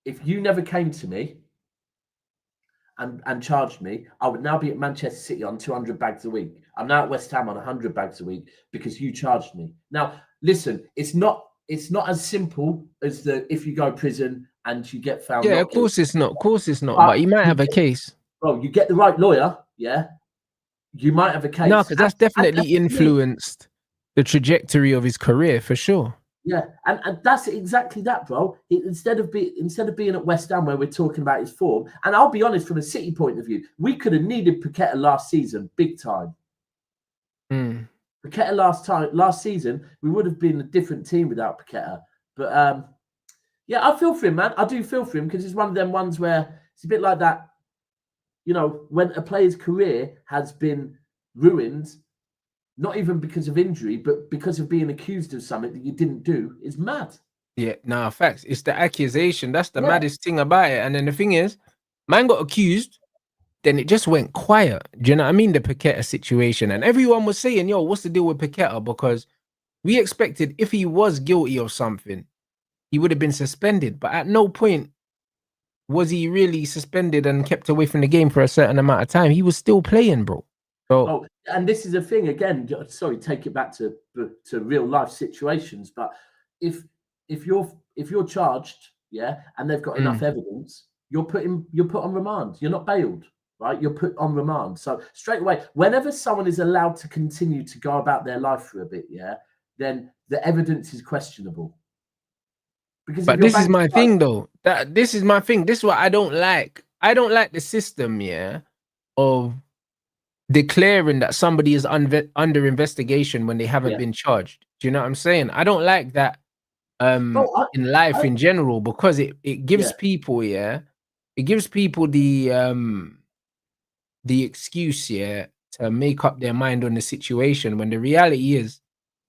Speaker 3: if you never came to me and charged me. I would now be at Manchester City on 200 bags a week. I'm now at West Ham on 100 bags a week because you charged me. Now, listen, it's not as simple as if you go prison and you get found.
Speaker 2: Yeah, of course it's not. Of course it's not. But you might have a case.
Speaker 3: Bro, you get the right lawyer, yeah. You might have a case.
Speaker 2: No, because that's definitely influenced the trajectory of his career for sure.
Speaker 3: Yeah, and that's exactly that, bro. Instead of being at West Ham where we're talking about his form, and I'll be honest, from a City point of view, we could have needed Paqueta last season, big time. Paqueta last season, we would have been a different team without Paqueta. But yeah, I feel for him, man. I do feel for him because it's one of them ones where it's a bit like that. You know, when a player's career has been ruined, not even because of injury, but because of being accused of something that you didn't do, is mad.
Speaker 2: Yeah, nah, facts. It's the accusation. That's the maddest thing about it. And then the thing is, man got accused, then it just went quiet. Do you know what I mean? The Paqueta situation. And everyone was saying, yo, what's the deal with Paqueta? Because we expected if he was guilty of something, he would have been suspended. But at no point was he really suspended and kept away from the game for a certain amount of time. He was still playing, bro. So,
Speaker 3: and this is a thing again. Sorry, take it back to real life situations. But if you're charged, yeah, and they've got enough evidence, you're put on remand. You're not bailed, right? You're put on remand. So straight away, whenever someone is allowed to continue to go about their life for a bit, yeah, then the evidence is questionable.
Speaker 2: But this is my thing, though. This is my thing. This is what I don't like. I don't like the system, yeah, of declaring that somebody is under investigation when they haven't been charged. Do you know what I'm saying? I don't like that in life in general, because it gives people, it gives people the excuse, to make up their mind on the situation, when the reality is,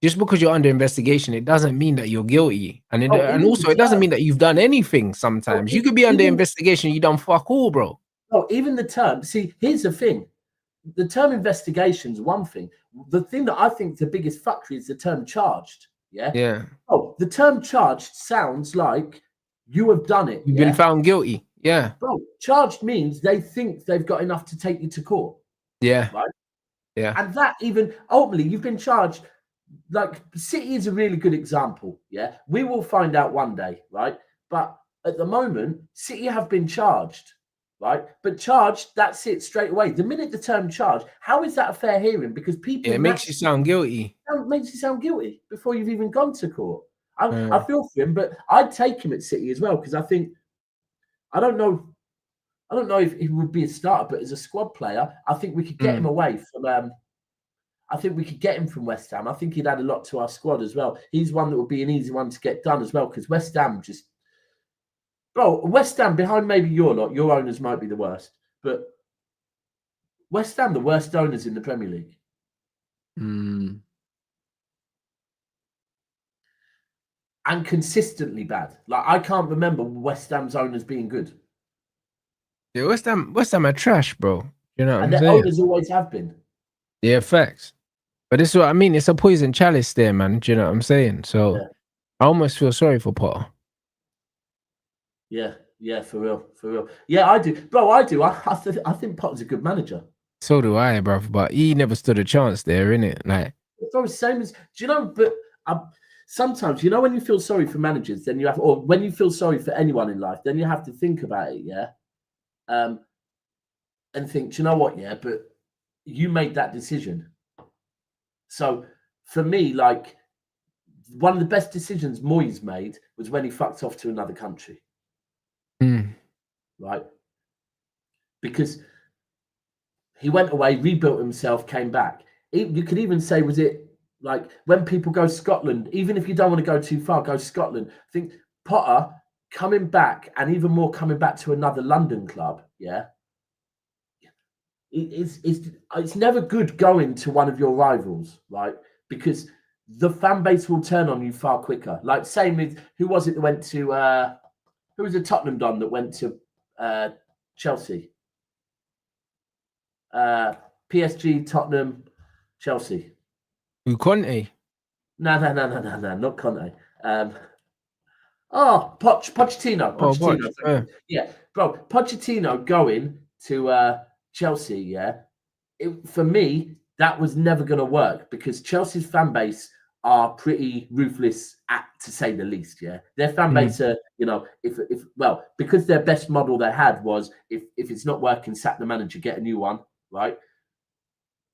Speaker 2: just because you're under investigation, it doesn't mean that you're guilty. And also it doesn't mean that you've done anything. Sometimes you could be under investigation, you done fuck all, bro.
Speaker 3: Oh, even the term, see, here's the thing. The term investigation is one thing. The thing that I think the biggest fuckery is the term charged. Yeah.
Speaker 2: Yeah.
Speaker 3: Oh, the term charged sounds like you have done it.
Speaker 2: You've been found guilty. Yeah.
Speaker 3: Bro, charged means they think they've got enough to take you to court.
Speaker 2: Yeah.
Speaker 3: Right.
Speaker 2: Yeah.
Speaker 3: And that even ultimately you've been charged. Like City is a really good example. Yeah. We will find out one day, right? But at the moment, City have been charged, right? But charged, that's it straight away. The minute the term charged, how is that a fair hearing? Because people
Speaker 2: it makes you sound guilty.
Speaker 3: It makes you sound guilty before you've even gone to court. I feel for him, but I'd take him at City as well because I think I don't know if he would be a starter, but as a squad player, I think we could get him away from. I think we could get him from West Ham. I think he'd add a lot to our squad as well. He's one that would be an easy one to get done as well because West Ham just. Bro, West Ham behind maybe your lot, your owners might be the worst, but West Ham the worst owners in the Premier League. And consistently bad. Like I can't remember West Ham's owners being good.
Speaker 2: Yeah, West Ham are trash, bro. You know what
Speaker 3: and
Speaker 2: I'm
Speaker 3: their
Speaker 2: saying?
Speaker 3: owners always have been.
Speaker 2: Yeah, facts. But this is what I mean. It's a poison chalice there, man. Do you know what I'm saying? So I almost feel sorry for Potter.
Speaker 3: Yeah, for real. Yeah, I do, bro. I do. I think Potter's a good manager.
Speaker 2: So do I, bro. But he never stood a chance there, innit? Like,
Speaker 3: it's always the same as. Do you know? But sometimes, you know, when you feel sorry for managers, then you have, or when you feel sorry for anyone in life, then you have to think about it, and think, do you know what? Yeah, but you made that decision. So for me, like one of the best decisions Moyes made was when he fucked off to another country. Right? Because he went away, rebuilt himself, came back. You could even say, was it like when people go Scotland, even if you don't want to go too far, go Scotland. I think Potter coming back, and even more coming back to another London club, it's never good going to one of your rivals, right? Because the fan base will turn on you far quicker. Like same with, who was it that went to who was a Tottenham don that went to Chelsea? PSG, Tottenham, Chelsea.
Speaker 2: who Conte?
Speaker 3: No, not Conte. Pochettino. Pochettino. Yeah, bro. Pochettino going to Chelsea. For me, that was never going to work because Chelsea's fan base are pretty ruthless, to say the least. Yeah, their fan base are, you know, because their best model they had was if it's not working, sack the manager, get a new one, right?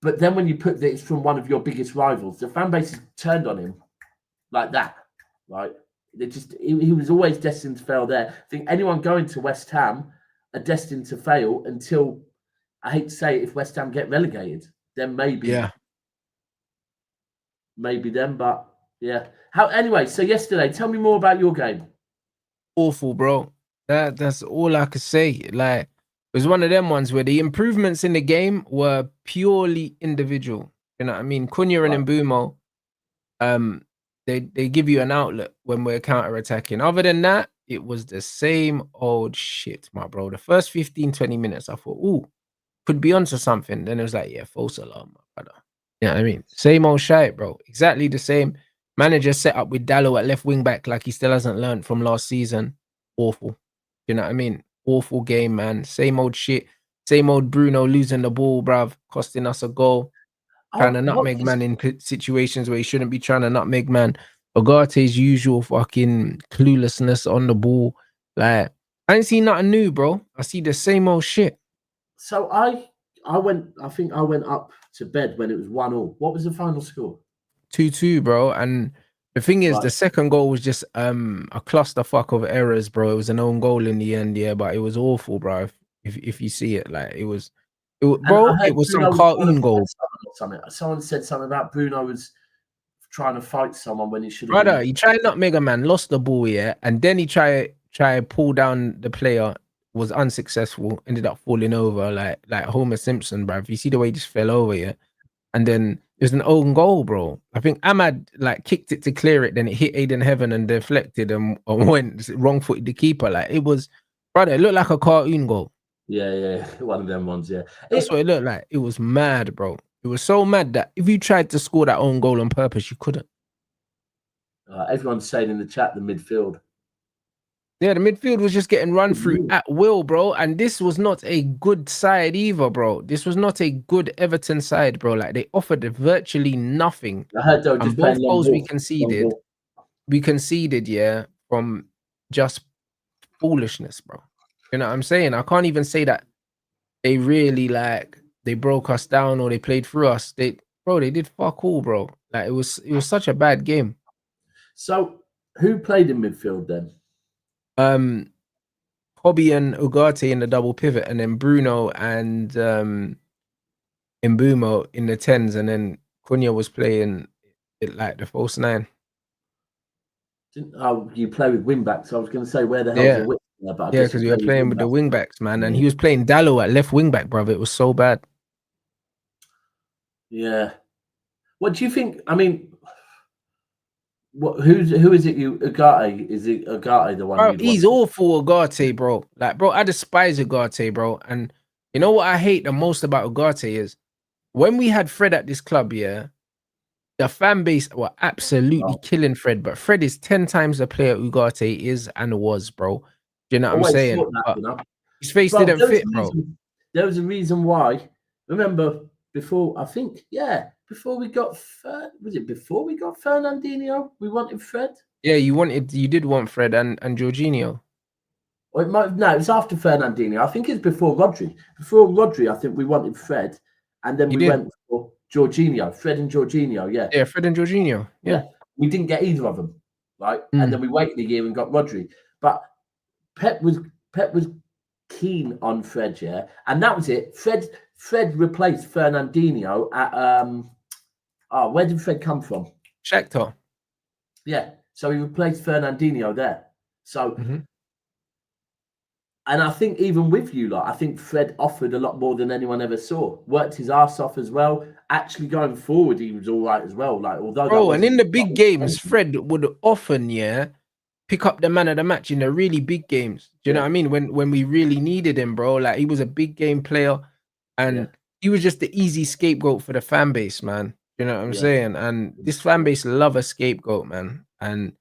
Speaker 3: But then when you put that it's from one of your biggest rivals, the fan base is turned on him like that, right? He was always destined to fail there. I think anyone going to West Ham are destined to fail until, I hate to say it, if West Ham get relegated, then maybe them, but anyway, so yesterday, tell me more about your game.
Speaker 2: Awful, bro. That's all I could say. Like, it was one of them ones where the improvements in the game were purely individual. You know what I mean? Cunha and Mbumo, they give you an outlet when we're counter-attacking. Other than that, it was the same old shit, my bro. The first 15, 20 minutes, I thought, ooh, could be onto something. Then it was like, yeah, false alarm, my brother. You know what I mean? Same old shite, bro. Exactly the same. Manager set up with Dallo at left wing back like he still hasn't learned from last season. Awful. You know what I mean? Awful game, man. Same old shit. Same old Bruno losing the ball, bruv, costing us a goal. Trying to nutmeg man in situations where he shouldn't be trying to nutmeg man. Ogate's usual fucking cluelessness on the ball. Like, I ain't seen nothing new, bro. I see the same old shit.
Speaker 3: So I think I went up to bed when it was 1-1. What was the final score?
Speaker 2: 2-2, bro. And the thing is, the second goal was just a clusterfuck of errors, bro. It was an own goal in the end, but it was awful, bro. If you see it, like it was some cartoon goal.
Speaker 3: Someone said something about Bruno was trying to fight someone when he should have.
Speaker 2: Brother, he tried not Mega Man, lost the ball, and then he tried pull down the player, was unsuccessful, ended up falling over like Homer Simpson, bro. If you see the way he just fell over, and then it was an own goal, bro. I think Ahmad like kicked it to clear it, then it hit Aiden Heaven and deflected and went wrong-footed the keeper. Like it was, brother, it looked like a cartoon goal.
Speaker 3: Yeah, one of them ones,
Speaker 2: That's what it looked like. It was mad, bro. It was so mad that if you tried to score that own goal on purpose, you couldn't.
Speaker 3: Everyone's saying in the chat the midfield.
Speaker 2: Yeah, the midfield was just getting run through at will, bro. And this was not a good side either, bro. This was not a good Everton side, bro. Like, they offered virtually nothing.
Speaker 3: I heard they were just
Speaker 2: both goals we conceded, from just foolishness, bro. You know what I'm saying? I can't even say that they really like they broke us down or they played through us. They did fuck all, bro. Like it was such a bad game.
Speaker 3: So who played in midfield then?
Speaker 2: Hobby and Ugarte in the double pivot, and then Bruno and Mbumo in the 10s, and then Cunha was playing it like the false 9.
Speaker 3: Oh, you play with wing backs. I was going to say where the hell's
Speaker 2: Yeah.
Speaker 3: the width there, but I
Speaker 2: Yeah,
Speaker 3: guess
Speaker 2: because we were playing with the wing backs, man, and he was playing Dallo at left wing back, brother. It was so bad.
Speaker 3: Yeah. What do you think? I mean, who is it? Ugarte? Is it Ugarte the one?
Speaker 2: Bro, he's awful, Ugarte, bro. Like, bro, I despise Ugarte, bro. And you know what I hate the most about Ugarte is when we had Fred at this club, yeah, the fan base were absolutely killing Fred, but Fred is 10 times the player Ugarte is and was, bro. Do you know what I'm saying? His face didn't fit, bro.
Speaker 3: There was a reason why. Remember, before we got Fred, was it before we got Fernandinho? We wanted Fred.
Speaker 2: Yeah, you did want Fred and Jorginho.
Speaker 3: Or it was after Fernandinho. I think it's before Rodri. Before Rodri, I think we wanted Fred, and then we went for Jorginho, Fred and Jorginho. Yeah.
Speaker 2: Yeah, Fred and Jorginho. Yeah.
Speaker 3: We didn't get either of them, right? And then we waited a year and got Rodri. But Pep was keen on Fred, yeah, and that was it. Fred replaced Fernandinho at where did Fred come from?
Speaker 2: Shakhtar.
Speaker 3: Yeah, so he replaced Fernandinho there. So, and I think even with you lot, I think Fred offered a lot more than anyone ever saw. Worked his ass off as well. Actually, going forward, he was all right as well. Like, although
Speaker 2: and in the big games, Fred would often pick up the man of the match in the really big games. Do you know what I mean? When we really needed him, bro. Like, he was a big game player, and he was just the easy scapegoat for the fan base, man. You know what I'm saying? And this fan base love a scapegoat, man. And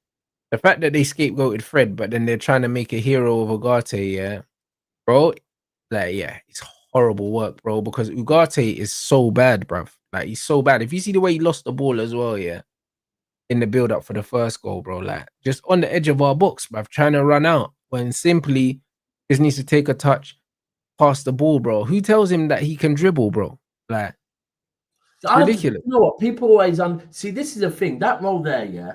Speaker 2: the fact that they scapegoated Fred, but then they're trying to make a hero of Ugarte, yeah, bro. Like, yeah, it's horrible work, bro. Because Ugarte is so bad, bruv. Like, he's so bad. If you see the way he lost the ball as well, yeah, in the build up for the first goal, bro, like just on the edge of our box, bruv, trying to run out when simply just needs to take a touch, pass the ball, bro. Who tells him that he can dribble, bro? Like, it's ridiculous.
Speaker 3: You know what? People always see. This is a thing. That role there, yeah.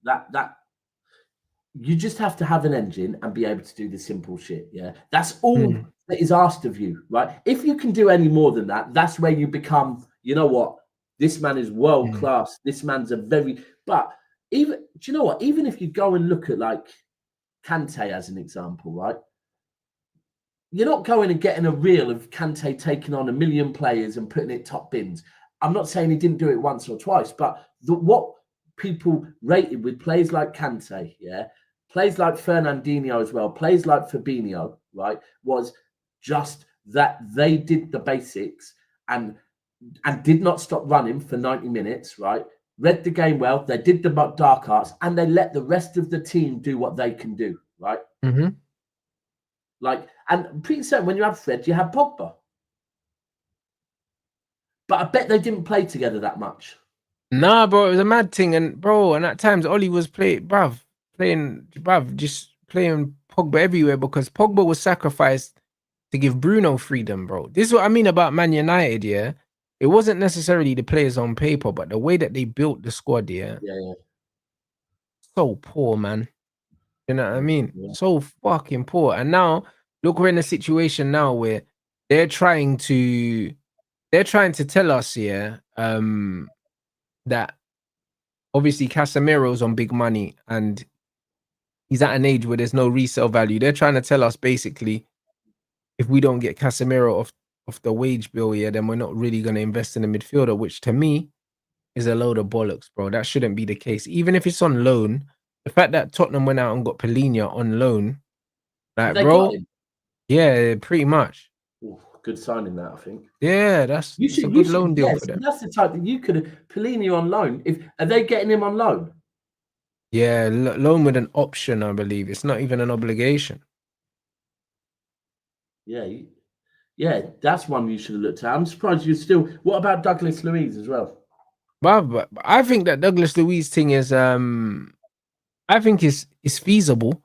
Speaker 3: That you just have to have an engine and be able to do the simple shit. Yeah, that's all that is asked of you, right? If you can do any more than that, that's where you become. You know what? This man is world class. This man's But even, do you know what? Even if you go and look at like Kante as an example, right? You're not going and getting a reel of Kante taking on 1 million players and putting it top bins. I'm not saying he didn't do it once or twice, but what people rated with players like Kante, yeah, players like Fernandinho as well, players like Fabinho, right, was just that they did the basics and did not stop running for 90 minutes, right? Read the game well, they did the dark arts, and they let the rest of the team do what they can do, right? Like, and pretty certain when you have Fred, you have Pogba. But I bet they didn't play together that much.
Speaker 2: Nah, bro, it was a mad thing, and at times Ollie was playing Pogba everywhere because Pogba was sacrificed to give Bruno freedom, bro. This is what I mean about Man United, yeah. It wasn't necessarily the players on paper, but the way that they built the squad, yeah. So poor, man. You know what I mean? Yeah. So fucking poor. And now, look, we're in a situation now where they're trying to tell us, yeah, that obviously Casemiro's on big money and he's at an age where there's no resale value. They're trying to tell us basically, if we don't get Casemiro off the wage bill, yeah, then we're not really going to invest in a midfielder, which to me is a load of bollocks, bro. That shouldn't be the case. Even if it's on loan, the fact that Tottenham went out and got Palhinha on loan, like, bro, yeah, pretty much.
Speaker 3: Ooh, good signing that, I think.
Speaker 2: Yeah, that's a good loan deal for them.
Speaker 3: That's the type that you could have Palhinha on loan. Are they getting him on loan?
Speaker 2: Yeah, loan with an option, I believe. It's not even an obligation.
Speaker 3: Yeah, that's one you should have looked at. I'm surprised you still. What about Douglas Luiz as well?
Speaker 2: But I think that Douglas Luiz thing is I think is feasible.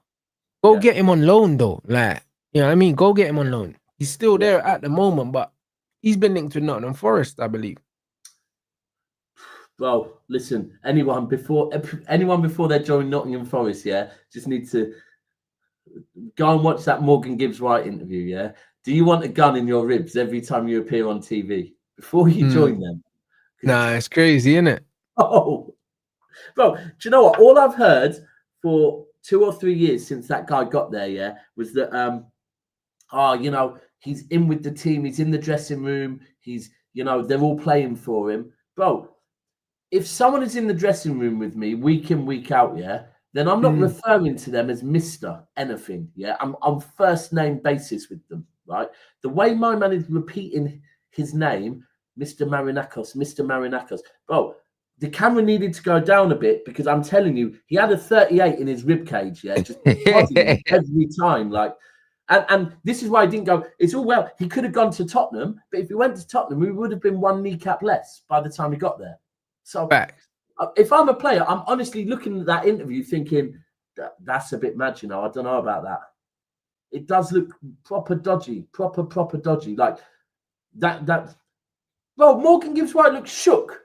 Speaker 2: Go get him on loan though. Like, you know what I mean? Go get him on loan. He's still there at the moment, but he's been linked with Nottingham Forest, I believe.
Speaker 3: Well, listen, anyone before they join Nottingham Forest, just need to go and watch that Morgan Gibbs-White interview, Do you want a gun in your ribs every time you appear on TV before you join them?
Speaker 2: Nah, it's crazy, isn't it?
Speaker 3: Oh, bro, do you know what? All I've heard for 2 or 3 years since that guy got there, was that, he's in with the team, he's in the dressing room, he's, they're all playing for him. Bro, if someone is in the dressing room with me week in, week out, then I'm not referring to them as Mr. anything, I'm on first name basis with them, right? The way my man is repeating his name, Mr. Marinakos, bro, the camera needed to go down a bit because I'm telling you, he had a 38 in his rib cage, just every time, like. And this is why I didn't go. It's all well. He could have gone to Tottenham, but if he went to Tottenham, we would have been 1 kneecap less by the time he got there. So if I'm a player, I'm honestly looking at that interview thinking, that's a bit mad, I don't know about that. It does look proper dodgy, proper dodgy. Like that. Well, Morgan Gibbs-White looks shook.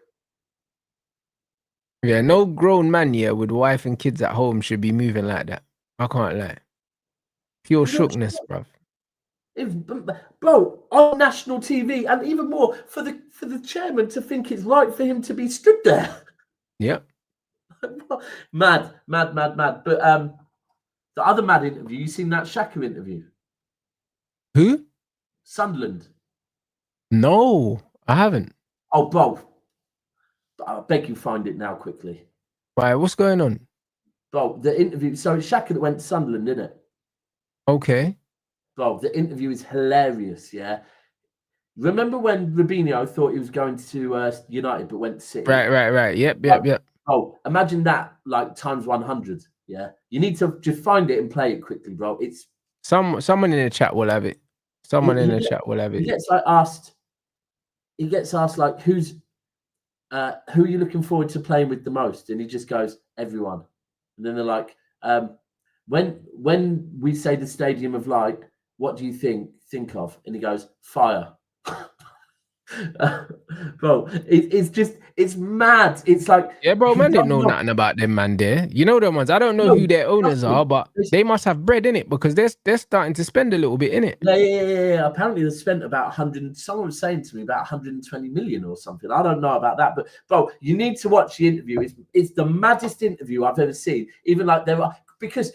Speaker 2: Yeah, no grown man with wife and kids at home should be moving like that. I can't lie. Pure shookness, bruv.
Speaker 3: Bro, on national TV, and even more for the chairman to think it's right for him to be stood there.
Speaker 2: Yep.
Speaker 3: Mad. But the other mad interview, you seen that Xhaka interview?
Speaker 2: Who?
Speaker 3: Sunderland.
Speaker 2: No, I haven't.
Speaker 3: Oh, bro. I beg you find it now quickly.
Speaker 2: Why? What's going on?
Speaker 3: Bro, the interview. So it's Xhaka that went to Sunderland, didn't it?
Speaker 2: Okay.
Speaker 3: Bro, the interview is hilarious, Remember when Robinho thought he was going to United but went to City?
Speaker 2: Right. Yep.
Speaker 3: Oh, imagine that, like, times 100, You need to just find it and play it quickly, bro. It's...
Speaker 2: Someone in the chat will have it.
Speaker 3: He gets asked, like, who are you looking forward to playing with the most? And he just goes, everyone. And then they're like, when we say the Stadium of Light, what do you think of? And he goes, fire. Bro, it's mad. It's like,
Speaker 2: yeah, bro, man didn't know nothing about them, man. There, you know them ones. I don't know who their owners are, but they must have bread in it because they're starting to spend a little bit in it.
Speaker 3: Yeah. Apparently, they spent about 100. Someone was saying to me about 120 million or something. I don't know about that, but bro, you need to watch the interview. It's the maddest interview I've ever seen. Even like because.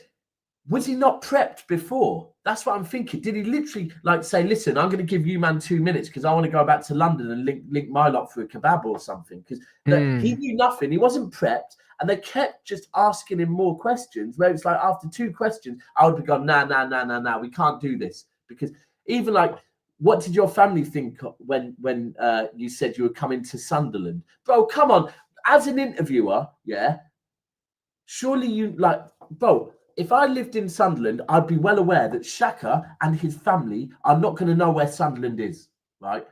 Speaker 3: Was he not prepped before? That's what I'm thinking. Did he literally like say, listen, I'm going to give you, man, 2 minutes because I want to go back to London and link my lot for a kebab or something? Because he knew nothing. He wasn't prepped. And they kept just asking him more questions where it's like after 2 questions, I would be going, nah, we can't do this. Because even like, what did your family think when you said you were coming to Sunderland? Bro, come on. As an interviewer, surely you like, bro, if I lived in Sunderland, I'd be well aware that Xhaka and his family are not going to know where Sunderland is, right?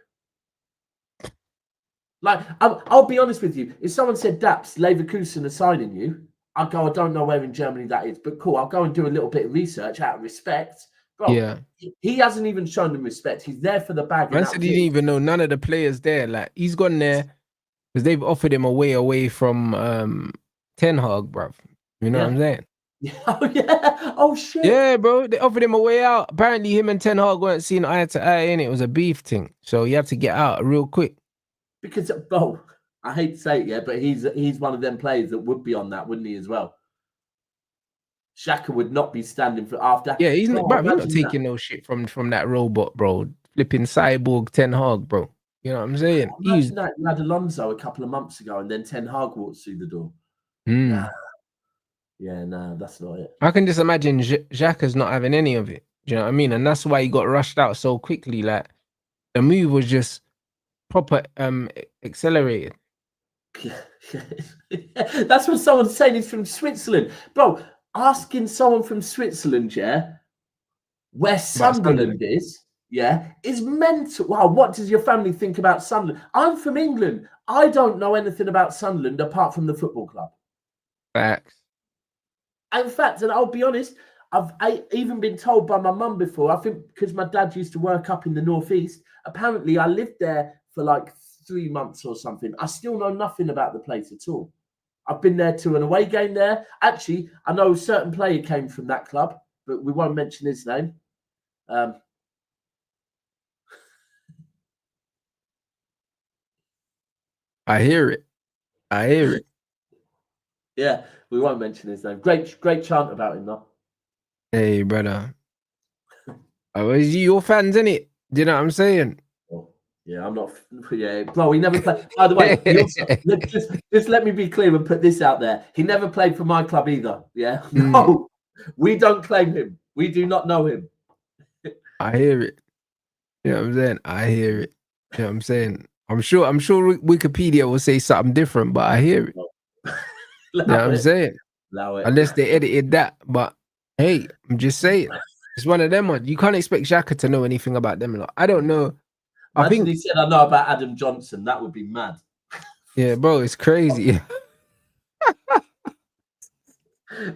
Speaker 3: Like, I'll be honest with you. If someone said, DAPS, Leverkusen are signing you, I'd go, I don't know where in Germany that is, but cool, I'll go and do a little bit of research out of respect. Bro, he hasn't even shown them respect. He's there for the bag.
Speaker 2: Man said he didn't even know none of the players there. Like, he's gone there because they've offered him away from Ten Hag, bruv. You know what I'm saying?
Speaker 3: Oh, yeah. Oh, shit.
Speaker 2: Yeah, bro. They offered him a way out. Apparently, him and Ten Hag weren't seeing eye to eye, and it was a beef thing. So you have to get out real quick.
Speaker 3: Because, bro, I hate to say it, but he's one of them players that would be on that, wouldn't he, as well? Xhaka would not be standing for after.
Speaker 2: Yeah, he's not taking no shit from that robot, bro. Flipping cyborg Ten Hag, bro. You know what I'm saying?
Speaker 3: Imagine that you had Alonso a couple of months ago, and then Ten Hag walks through the door. Yeah, no, that's not it.
Speaker 2: I can just imagine Xhaka's not having any of it. Do you know what I mean? And that's why he got rushed out so quickly. Like, the move was just proper accelerated.
Speaker 3: That's what someone's saying. He's from Switzerland. Bro, asking someone from Switzerland, where Sunderland is, is mental. Wow, what does your family think about Sunderland? I'm from England. I don't know anything about Sunderland apart from the football club.
Speaker 2: Facts.
Speaker 3: In fact, and I'll be honest, I've even been told by my mum before, I think because my dad used to work up in the northeast, apparently I lived there for like 3 months or something. I still know nothing about the place at all. I've been there to an away game there. Actually, I know a certain player came from that club, but we won't mention his name.
Speaker 2: I hear it. I hear it.
Speaker 3: Yeah, we won't mention his name. Great chant about him, though.
Speaker 2: Hey, brother. Oh, your fans, innit? Do you know what I'm saying?
Speaker 3: Oh, yeah, I'm not. Yeah, bro, he never played. By the way, he also, just let me be clear and put this out there. He never played for my club either. Yeah, no, we don't claim him. We do not know him.
Speaker 2: I hear it. You know what I'm saying? I hear it. You know what I'm saying? I'm sure Wikipedia will say something different, but I hear it. You know what I'm saying? Unless they edited that. But hey, I'm just saying. It's one of them ones. You can't expect Xhaka to know anything about them. Like, I don't know.
Speaker 3: Imagine he said, I know about Adam Johnson. That would be mad.
Speaker 2: Yeah, bro, it's crazy.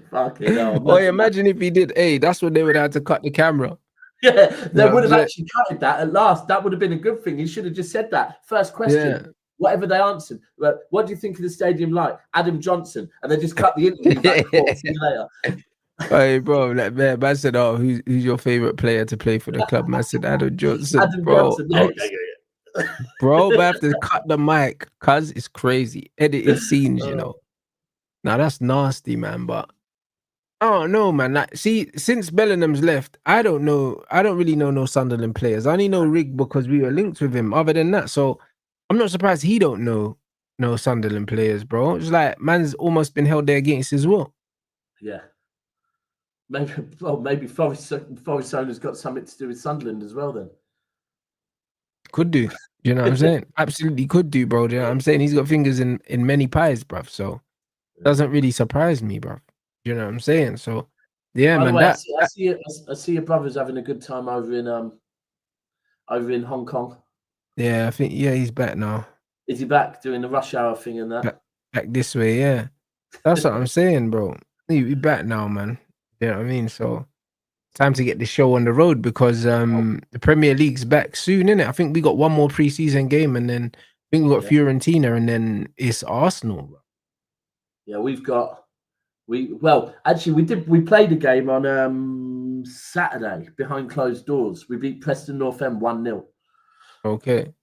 Speaker 3: Fucking hell.
Speaker 2: Oh, imagine if he did. Hey, that's when they would have to cut the camera.
Speaker 3: Yeah, they would have actually cutted that at last. That would have been a good thing. He should have just said that. First question. Yeah. Whatever they answered. What do you think of the stadium like? Adam Johnson. And they just cut the interview back. See you later.
Speaker 2: Hey, bro, like, man said, oh, who's your favorite player to play for the club? Man said, Adam Johnson.
Speaker 3: Adam
Speaker 2: bro.
Speaker 3: Johnson. Yeah.
Speaker 2: Bro, but I have to cut the mic because it's crazy. Edited scenes, you know. Now, that's nasty, man, but I don't know, man. Like, see, since Bellingham's left, I don't know. I don't really know no Sunderland players. I only know Rig because we were linked with him. Other than that, so I'm not surprised he don't know no Sunderland players, bro. It's like man's almost been held there against his will.
Speaker 3: Yeah. Maybe Forest owner's got something to do with Sunderland as well then.
Speaker 2: Could do. You know what I'm saying? Absolutely could do, bro. You know what I'm saying? He's got fingers in many pies, bruv. So it doesn't really surprise me, bruv. You know what I'm saying? So yeah, man.
Speaker 3: Way, I see your brother's having a good time over in Hong Kong.
Speaker 2: Yeah, I think he's back now.
Speaker 3: Is he back doing the rush hour thing and that?
Speaker 2: Back this way, yeah. That's what I'm saying, bro. He back now, man. You know what I mean? So time to get the show on the road because the Premier League's back soon, innit? I think we got one more preseason game and then I think we got Fiorentina and then it's Arsenal, bro.
Speaker 3: Yeah, we played a game on Saturday behind closed doors. We beat Preston North End 1-0.
Speaker 2: Okay.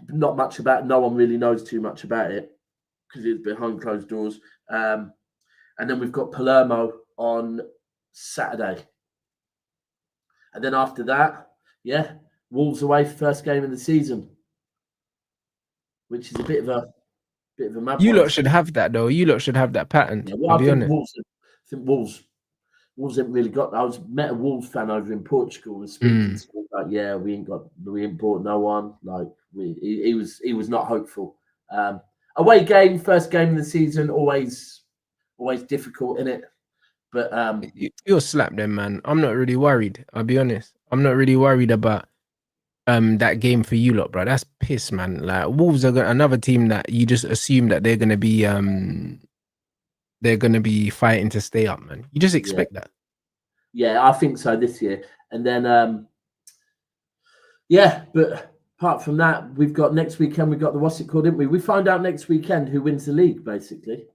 Speaker 3: Not much about. No one really knows too much about it because it's behind closed doors. And then we've got Palermo on Saturday, and then after that, Wolves away for first game of the season, which is a bit of a mad.
Speaker 2: You lot should have that though. You lot should have that pattern.
Speaker 3: Yeah, well, I think Wolves haven't really got. I met a Wolves fan over in Portugal and speaking to him like, yeah, we ain't bought no one. Like he was not hopeful. Away game, first game of the season, always difficult, innit? But
Speaker 2: you'll slap them, man. I'm not really worried. I'll be honest. I'm not really worried about that game for you lot, bro. That's piss, man. Like Wolves are another team that you just assume that they're gonna be fighting to stay up, man. You just expect that.
Speaker 3: Yeah, I think so this year. And then but apart from that, we've got next weekend. We got didn't we? We find out next weekend who wins the league, basically.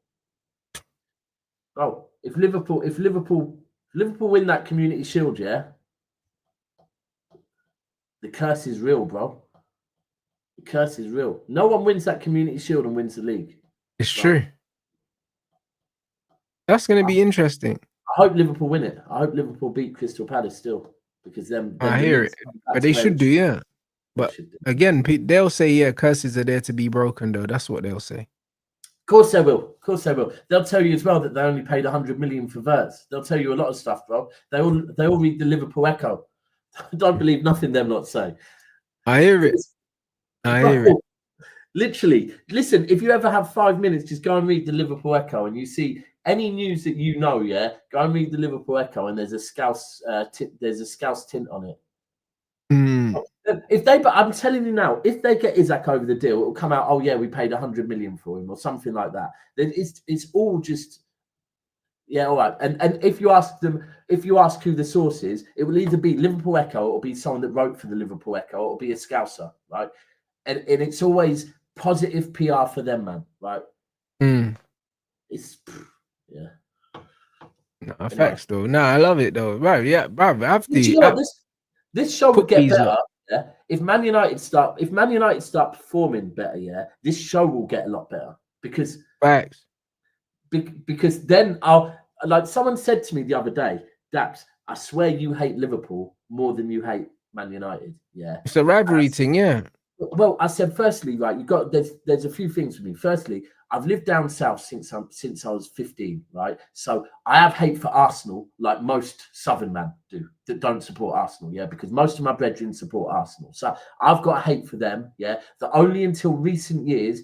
Speaker 3: Oh, if Liverpool win that Community Shield, yeah, the curse is real, bro. The curse is real. No one wins that Community Shield and wins the league.
Speaker 2: It's true. That's going to be interesting.
Speaker 3: I hope Liverpool win it. I hope Liverpool beat Crystal Palace still because them
Speaker 2: I hear it, but they should do, yeah. But again, they'll say, yeah, curses are there to be broken, though. That's what they'll say.
Speaker 3: Of course they will. They'll tell you as well that they only paid 100 million for Verts. They'll tell you a lot of stuff, bro. They all read the Liverpool Echo. Don't believe nothing them lot say.
Speaker 2: I hear it. I
Speaker 3: Literally, listen. If you ever have 5 minutes, just go and read the Liverpool Echo, and you see any news that you know. Yeah, go and read the Liverpool Echo, and there's a Scouse tint on it. I'm telling you now, if they get Isaac over the deal, it'll come out. Oh yeah, we paid 100 million for him, or something like that. It's all just Yeah, all right. And if you ask who the source is, it will either be Liverpool Echo or be someone that wrote for the Liverpool Echo, or be a Scouser, right? And it's always positive PR for them, man, right? It's yeah.
Speaker 2: No, facts though. No, I love it though. Right, yeah, bro. I have to.
Speaker 3: You know what, this show will get better. Yeah? If Man United start performing better, yeah, this show will get a lot better because
Speaker 2: facts.
Speaker 3: Because then like someone said to me the other day, Daps, I swear you hate Liverpool more than you hate Man United. Yeah,
Speaker 2: it's a rivalry thing. Yeah.
Speaker 3: Well, I said firstly, right, there's a few things for me. Firstly, I've lived down south since I was 15, right? So I have hate for Arsenal, like most Southern men do that don't support Arsenal, yeah, because most of my brethren support Arsenal. So I've got hate for them, yeah. That only until recent years,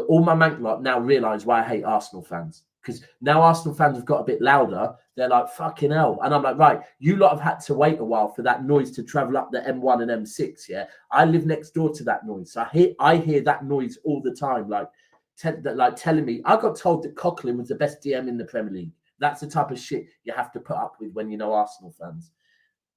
Speaker 3: all my mank lot now realise why I hate Arsenal fans. Because now Arsenal fans have got a bit louder, they're like, fucking hell. And I'm like, right, you lot have had to wait a while for that noise to travel up the M1 and M6, yeah? I live next door to that noise. So I hear that noise all the time, like telling me. I got told that Coughlin was the best DM in the Premier League. That's the type of shit you have to put up with when you know Arsenal fans.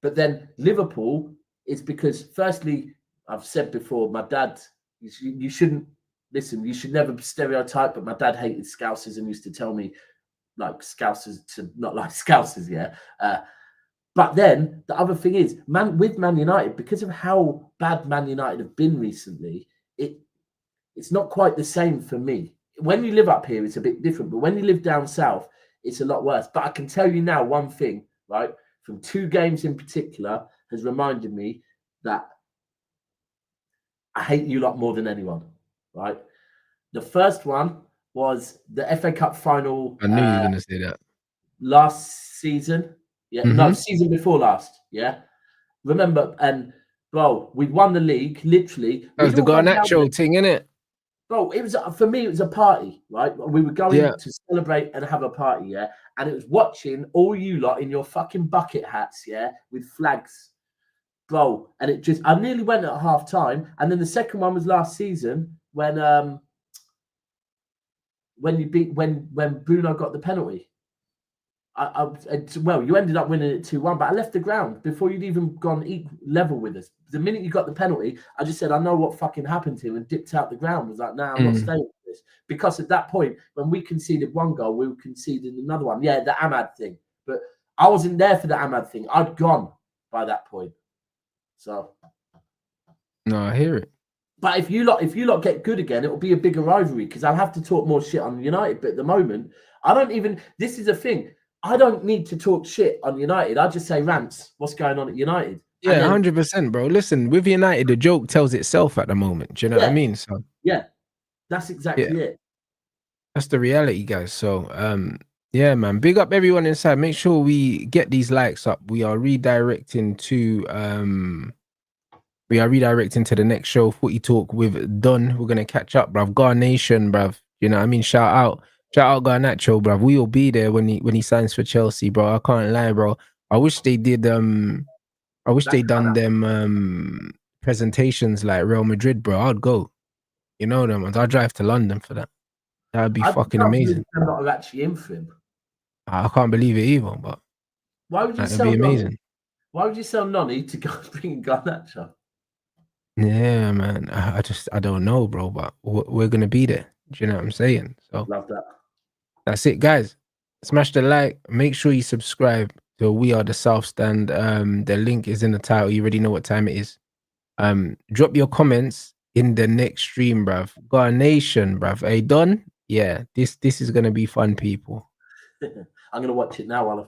Speaker 3: But then Liverpool is because, firstly, I've said before, my dad, you shouldn't, listen, you should never stereotype, but my dad hated Scousers and used to tell me, like, Scousers to not like Scousers, yeah. But then the other thing is, with Man United, because of how bad Man United have been recently, it's not quite the same for me. When you live up here, it's a bit different, but when you live down south, it's a lot worse. But I can tell you now one thing, right, from 2 games in particular, has reminded me that I hate you lot more than anyone. Right, the first one was the FA Cup final.
Speaker 2: I knew you were going to say that.
Speaker 3: Last season, yeah, no, season before last, yeah. Remember, and bro, we won the league. Literally,
Speaker 2: that was the Garnacho thing, innit?
Speaker 3: Bro, it was, for me, it was a party, right? We were going to celebrate and have a party, yeah. And it was watching all you lot in your fucking bucket hats, yeah, with flags, bro. And it just, I nearly went at half time. And then the second one was last season. When Bruno got the penalty, well, you ended up winning it 2-1, but I left the ground before you'd even gone level with us. The minute you got the penalty, I just said, I know what fucking happened to him, and dipped out the ground. Was like, nah, I'm not staying with this. Because at that point, when we conceded 1 goal, we were conceding another one. Yeah, the Ahmad thing. But I wasn't there for the Ahmad thing. I'd gone by that point. So.
Speaker 2: No, I hear it.
Speaker 3: But if you lot get good again, it will be a bigger rivalry because I'll have to talk more shit on United. But at the moment, I don't even. This is a thing. I don't need to talk shit on United. I just say, Rants, what's going on at United?
Speaker 2: Yeah, 100%, bro. Listen, with United, the joke tells itself at the moment. Do you know what I mean? So
Speaker 3: yeah, that's exactly it.
Speaker 2: That's the reality, guys. So yeah, man. Big up everyone inside. Make sure we get these likes up. We are redirecting to the next show, Footy Talk with Don. We're gonna catch up, bruv. Garnation, bruv. You know what I mean? Shout out Garnacho, bruv. We will be there when he signs for Chelsea, bro. I can't lie, bro. I wish they did I wish they done them presentations like Real Madrid, bro. I'd go. You know them ones. I'd drive to London for that. That'd be fucking amazing.
Speaker 3: I'm not actually in for him.
Speaker 2: I can't believe it either, but
Speaker 3: why would you sell amazing? Why would you sell Noni to go bring Garnacho?
Speaker 2: Yeah, man. I don't know, bro, but we're gonna be there. Do you know what I'm saying? So
Speaker 3: love that. That's
Speaker 2: it, guys. Smash the like. Make sure you subscribe to We Are the South Stand. The link is in the title. You already know what time it is. Drop your comments in the next stream, bruv. Garnation, bruv. Hey, Don? Yeah, this is gonna be fun, people.
Speaker 3: I'm gonna watch it now while